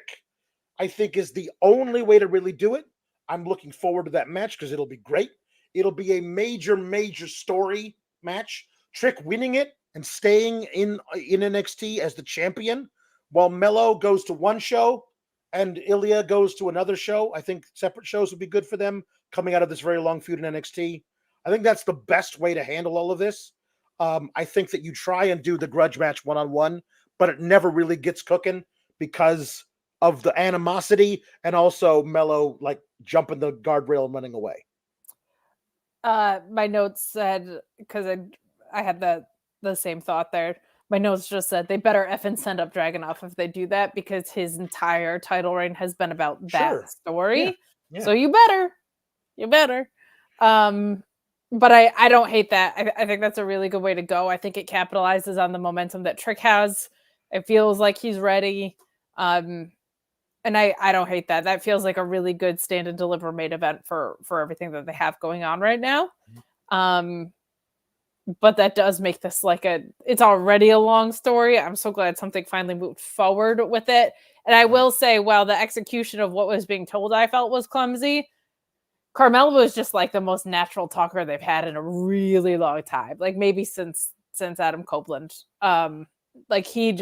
I think is the only way to really do it. I'm looking forward to that match because it'll be great. It'll be a major, major story match. Trick winning it and staying in NXT as the champion while Melo goes to one show and Ilja goes to another show. I think separate shows would be good for them coming out of this very long feud in NXT. I think that's the best way to handle all of this. I think that you try and do the grudge match one-on-one, but it never really gets cooking because of the animosity and also Melo jumping the guardrail and running away. My notes said, because I had the same thought there. My notes just said they better effing send up Dragunov if they do that because his entire title reign has been about that story. Yeah. So you better. But I don't hate that. I think that's a really good way to go. I think it capitalizes on the momentum that Trick has. It feels like he's ready. And I don't hate that. That feels like a really good Stand and Deliver main event for everything that they have going on right now. but that does make this like it's already a long story. I'm so glad something finally moved forward with it. And I will say, while the execution of what was being told I felt was clumsy, Carmelo was just like the most natural talker they've had in a really long time. Like maybe since Adam Copeland. Like he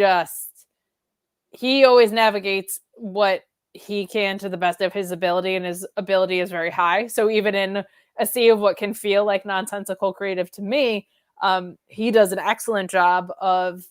always navigates what he can to the best of his ability, and his ability is very high. So even in a sea of what can feel like nonsensical creative to me, he does an excellent job of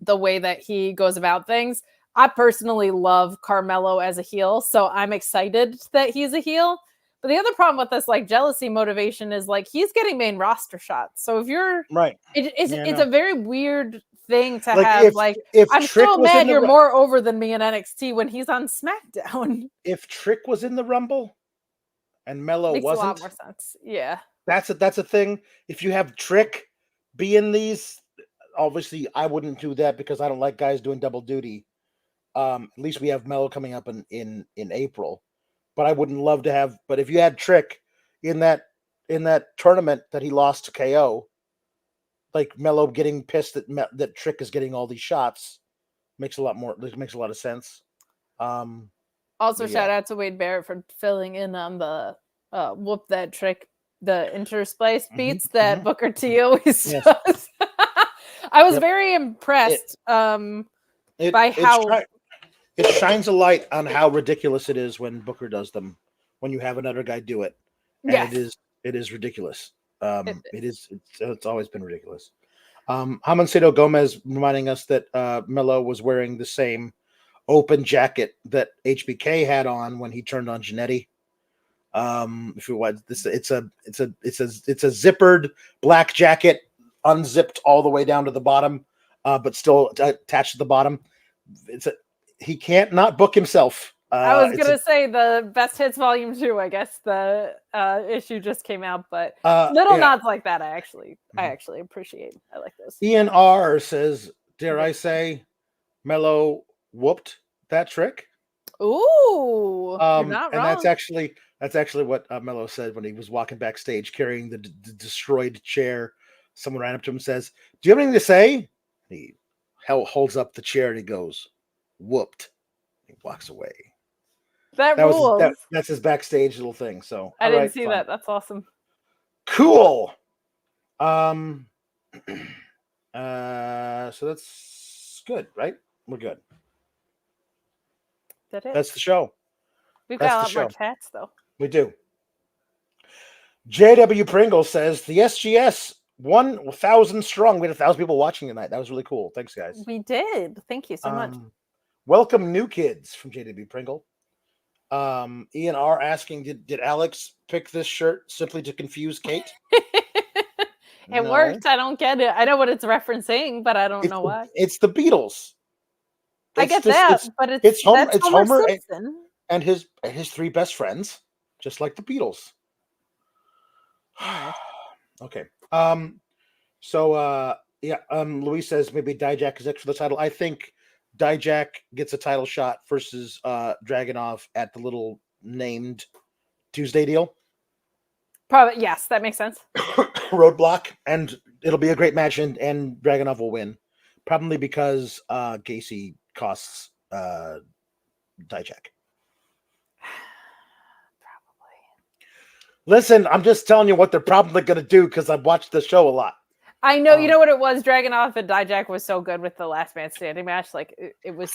the way that he goes about things. I personally love Carmelo as a heel, so I'm excited that he's a heel. But the other problem with this like jealousy motivation is like he's getting main roster shots. So if you're right, it's a very weird thing to have. If I'm Trick so mad you're more over than me in NXT when he's on SmackDown. If Trick was in the Rumble and Melo Makes wasn't, a lot more sense. Yeah, that's a thing. If you have Trick be in these, obviously I wouldn't do that because I don't like guys doing double duty. At least we have Melo coming up in April, but I wouldn't love to have. But if you had Trick in that tournament that he lost to KO, like Melo getting pissed that Trick is getting all these shots, makes a lot of sense. Also, shout out to Wade Barrett for filling in on the whoop that Trick, the intersplice beats that Booker T always does. I was very impressed by how it shines a light on how ridiculous it is when Booker does them. When you have another guy do it, and it is ridiculous. It's always been ridiculous. Hamoncito Gomez reminding us that Melo was wearing the same open jacket that HBK had on when he turned on Jannetty. If it was it's a zippered black jacket, unzipped all the way down to the bottom, but still attached to the bottom. He can't not book himself. I was gonna say the Best Hits Volume 2. I guess the issue just came out, but little nods like that, I actually appreciate. I like those. Ian R says, "Dare I say, Melo whooped that Trick?" Ooh, you're not wrong. And that's actually what Melo said when he was walking backstage carrying the destroyed chair. Someone ran up to him and says, "Do you have anything to say?" He holds up the chair and he goes, "Whooped." He walks away. That rules. That's his backstage little thing. So I didn't see that. That's awesome. Cool. So that's good, right? We're good. That's the show. We've got a lot more chats though. We do. JW Pringle says the SGS 1,000 strong. We had 1,000 people watching tonight. That was really cool. Thanks, guys. We did. Thank you so much. Welcome, new kids from JW Pringle. Ian R asking, did Alex pick this shirt simply to confuse Kate? It worked. I don't get it. I know what it's referencing, but I don't know why. It's the Beatles. I get that, but it's Homer Simpson and his 3 best friends, just like the Beatles. Okay. Luis says maybe DIJAK is extra for the title. I think DIJAK gets a title shot versus Dragunov at the little named Tuesday deal. Probably, yes, that makes sense. Roadblock, and it'll be a great match, and Dragunov will win. Probably because Gacy costs DIJAK. Probably. Listen, I'm just telling you what they're probably going to do because I've watched the show a lot. I know, you know what it was? Dragunov and DIJAK was so good with the last man standing match. Like it was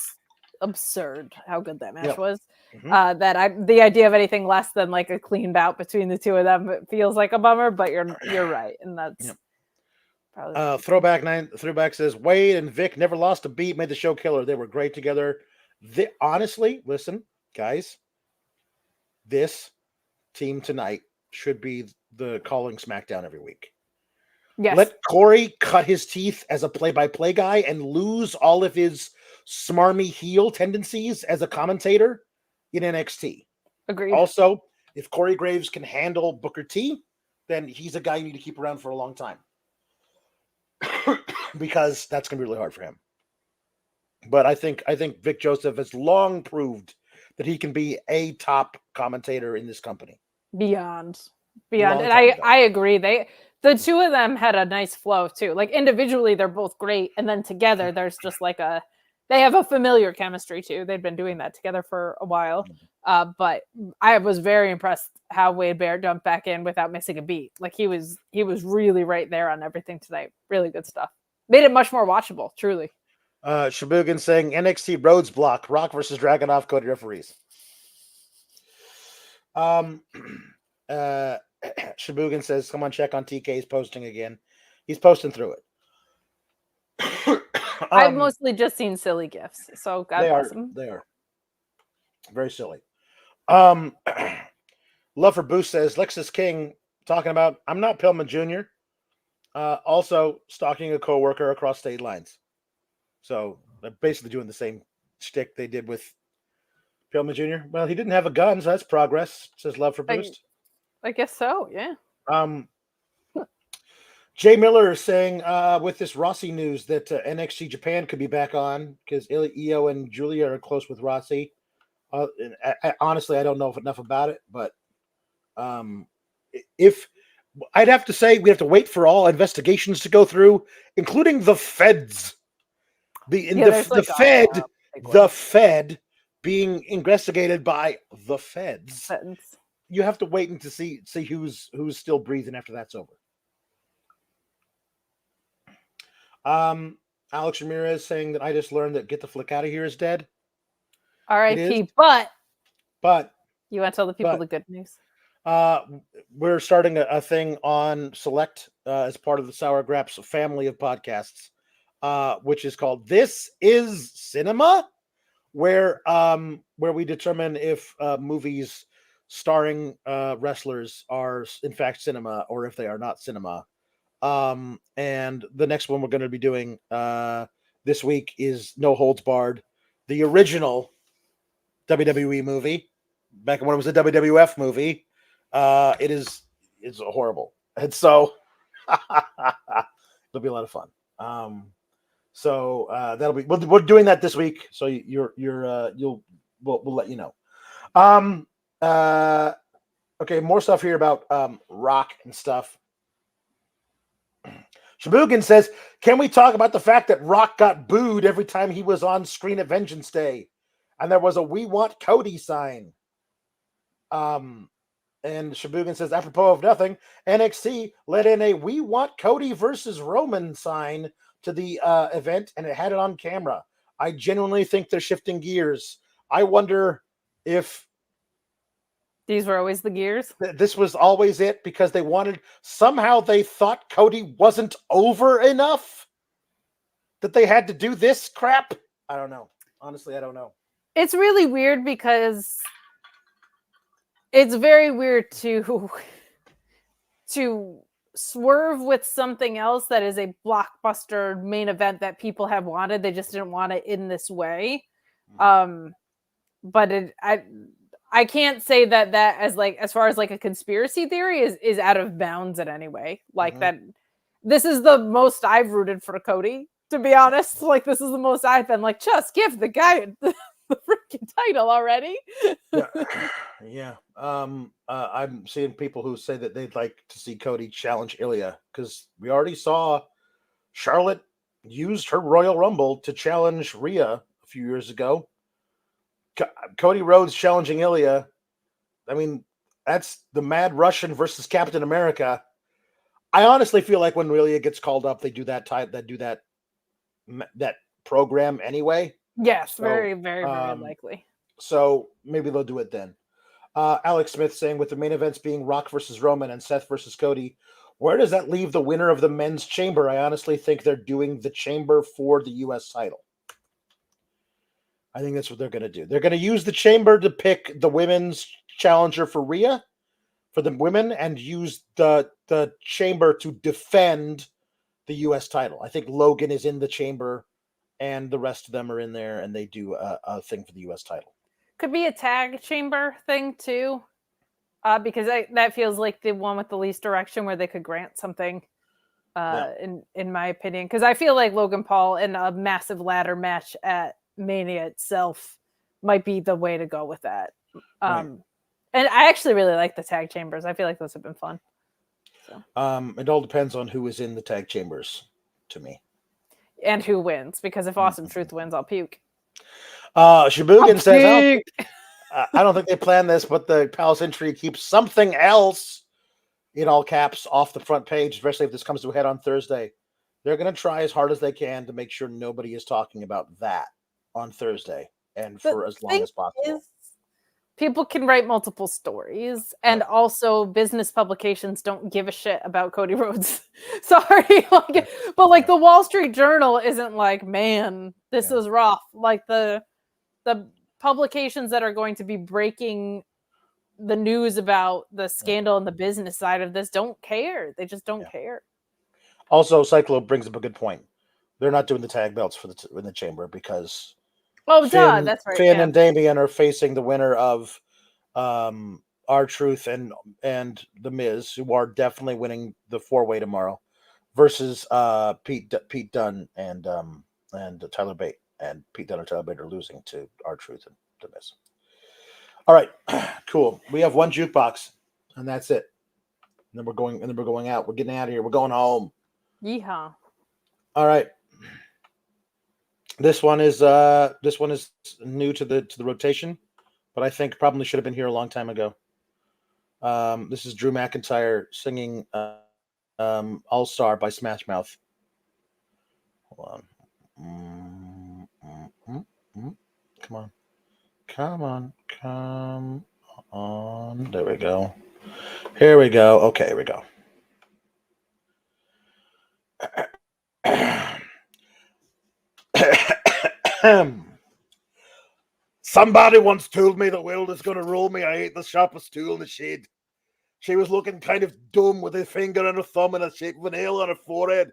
absurd how good that match was. The idea of anything less than like a clean bout between the two of them, it feels like a bummer. But you're right, and that's probably Throwback says Wade and Vic never lost a beat, made the show killer. They were great together. Honestly, listen, guys, this team tonight should be the calling SmackDown every week. Yes. Let Corey cut his teeth as a play-by-play guy and lose all of his smarmy heel tendencies as a commentator in NXT. Agreed. Also, if Corey Graves can handle Booker T, then he's a guy you need to keep around for a long time. Because that's going to be really hard for him. But I think Vic Joseph has long proved that he can be a top commentator in this company. Beyond. And I agree. The two of them had a nice flow too. Like individually, they're both great, and then together, there's just like they have a familiar chemistry too. They've been doing that together for a while. But I was very impressed how Wade Bear jumped back in without missing a beat. Like he was really right there on everything tonight. Really good stuff. Made it much more watchable, truly. Shibugan saying NXT Rhodes block, Rock versus Dragunov, Cody referees. Shibugan says, come on, check on TK. He's posting again. He's posting through it. I've mostly just seen silly gifs, so God bless them. They are very silly. Love for Boost says, Lexus King talking about, I'm not Pillman Jr. Also stalking a coworker across state lines. So they're basically doing the same shtick they did with Pillman Jr. Well, he didn't have a gun, so that's progress, says Love for Boost. I guess so, yeah. Jay Miller is saying with this Rossy news that NXT Japan could be back on because Io and Julia are close with Rossy. Honestly, I don't know enough about it, but if I'd have to say we have to wait for all investigations to go through, including the feds. The Fed being investigated by the feds. You have to wait and to see who's still breathing after that's over. Alex Ramirez saying that I just learned that Get the Flick Out of Here is dead. R.I.P. But you want to tell the people the good news? We're starting a thing on Select as part of the Sour Graps family of podcasts, which is called This Is Cinema, where we determine if movies starring wrestlers are in fact cinema or if they are not cinema. And the next one we're going to be doing this week is No Holds Barred, the original WWE movie, back when it was a WWF movie. It's horrible, and so it'll be a lot of fun. So that'll be we're doing that this week. So we'll let you know. Okay, more stuff here about Rock and stuff. Shibugan says, can we talk about the fact that Rock got booed every time he was on screen at Vengeance Day? And there was a "We Want Cody" sign. And Shibugan says, apropos of nothing, NXT let in a "We Want Cody versus Roman" sign to the event, and it had it on camera. I genuinely think they're shifting gears. I wonder if these were always the gears. This was always it because they thought Cody wasn't over enough that they had to do this crap. I don't know. Honestly, I don't know. It's really weird because it's very weird to swerve with something else that is a blockbuster main event that people have wanted. They just didn't want it in this way. But I can't say that as far as like a conspiracy theory is out of bounds in any way. Like that, this is the most I've rooted for Cody, to be honest. Like this is the most I've been like, just give the guy the freaking title already. Yeah. I'm seeing people who say that they'd like to see Cody challenge Ilja because we already saw Charlotte used her Royal Rumble to challenge Rhea a few years ago. Cody Rhodes challenging Ilja. I mean, that's the Mad Russian versus Captain America. I honestly feel like when Ilja gets called up, they do that program anyway. Yes, so, very, very, very likely. So maybe they'll do it then. Alex Smith saying with the main events being Rock versus Roman and Seth versus Cody, where does that leave the winner of the men's chamber? I honestly think they're doing the chamber for the U.S. title. I think that's what they're going to do. They're going to use the chamber to pick the women's challenger for Rhea, for the women, and use the chamber to defend the U.S. title. I think Logan is in the chamber, and the rest of them are in there, and they do a thing for the U.S. title. Could be a tag chamber thing, too, because that feels like the one with the least direction where they could grant something, in my opinion. Because I feel like Logan Paul in a massive ladder match at Mania itself might be the way to go with that. Right. And I actually really like the tag chambers. I feel like those have been fun. It all depends on who is in the tag chambers, to me. And who wins, because if Awesome Truth wins, I'll puke. Shibugan says, I don't think they planned this, but the Palace Intrigue keeps something else in all caps off the front page, especially if this comes to a head on Thursday. They're going to try as hard as they can to make sure nobody is talking about that on Thursday and for as long as possible. People can write multiple stories, and also business publications don't give a shit about Cody Rhodes. Sorry, but the Wall Street Journal isn't like, man, this is rough. Like the publications that are going to be breaking the news about the scandal and the business side of this don't care. They just don't care. Also, Cyclo brings up a good point. They're not doing the tag belts in the chamber because Finn, that's right. Finn and Damian are facing the winner of R-Truth and The Miz, who are definitely winning the 4-way tomorrow, versus Pete Dunne and Tyler Bate. And Pete Dunne and Tyler Bate are losing to R-Truth and The Miz. All right, cool. We have one jukebox, and that's it. And then we're going out. We're getting out of here. We're going home. Yeehaw! All right. This one is new to the rotation, but I think probably should have been here a long time ago. This is Drew McIntyre singing "All Star" by Smash Mouth. Hold on. Come on. There we go. Here we go. Okay, here we go. Somebody once told me the world is going to roll me. I ain't the sharpest tool in the shed. She was looking kind of dumb with her finger and her thumb in the shape of a nail on her forehead.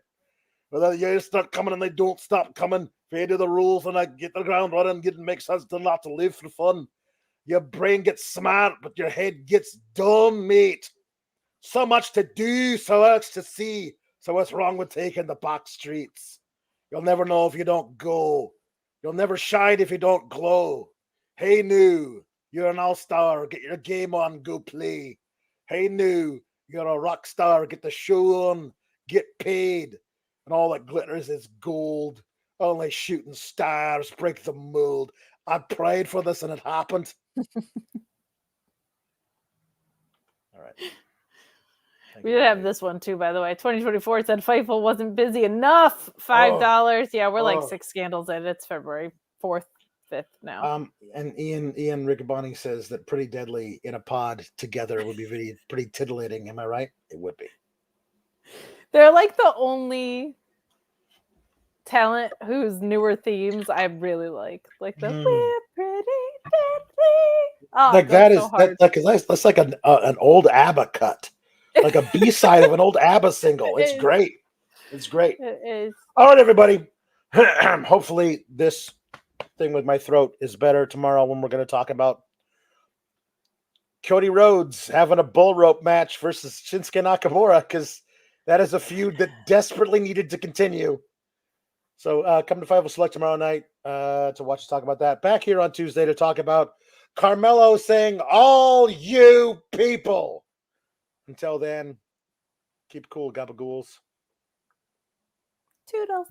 But the years start coming and they don't stop coming. Fade to the rules and I get the ground running. It makes sense to not to live for fun. Your brain gets smart, but your head gets dumb, mate. So much to do, so much to see. So what's wrong with taking the back streets? You'll never know if you don't go. You'll never shine if you don't glow. Hey, new, you're an all-star. Get your game on, go play. Hey, new, you're a rock star. Get the show on, get paid. And all that glitters is gold. Only shooting stars break the mold. I prayed for this and it happened. All right. We did have this one too, by the way. 2024 said Fightful wasn't busy enough. $5. Yeah, we're like 6 scandals in. It's February 4th, 5th now. And Ian Riccaboni says that Pretty Deadly in a pod together would be pretty titillating. Am I right? It would be. They're like the only talent whose newer themes I really like the We're Pretty Deadly. Oh, like that's like an old ABBA cut. Like a B-side of an old ABBA single. It's great. It's great. It is. All right, everybody. Hopefully this thing with my throat is better tomorrow when we're going to talk about Cody Rhodes having a bull rope match versus Shinsuke Nakamura, because that is a feud that desperately needed to continue. So come to Fightful Select tomorrow night to watch us talk about that. Back here on Tuesday to talk about Carmelo saying, "All you people." Until then, keep cool, gabagools. Toodles.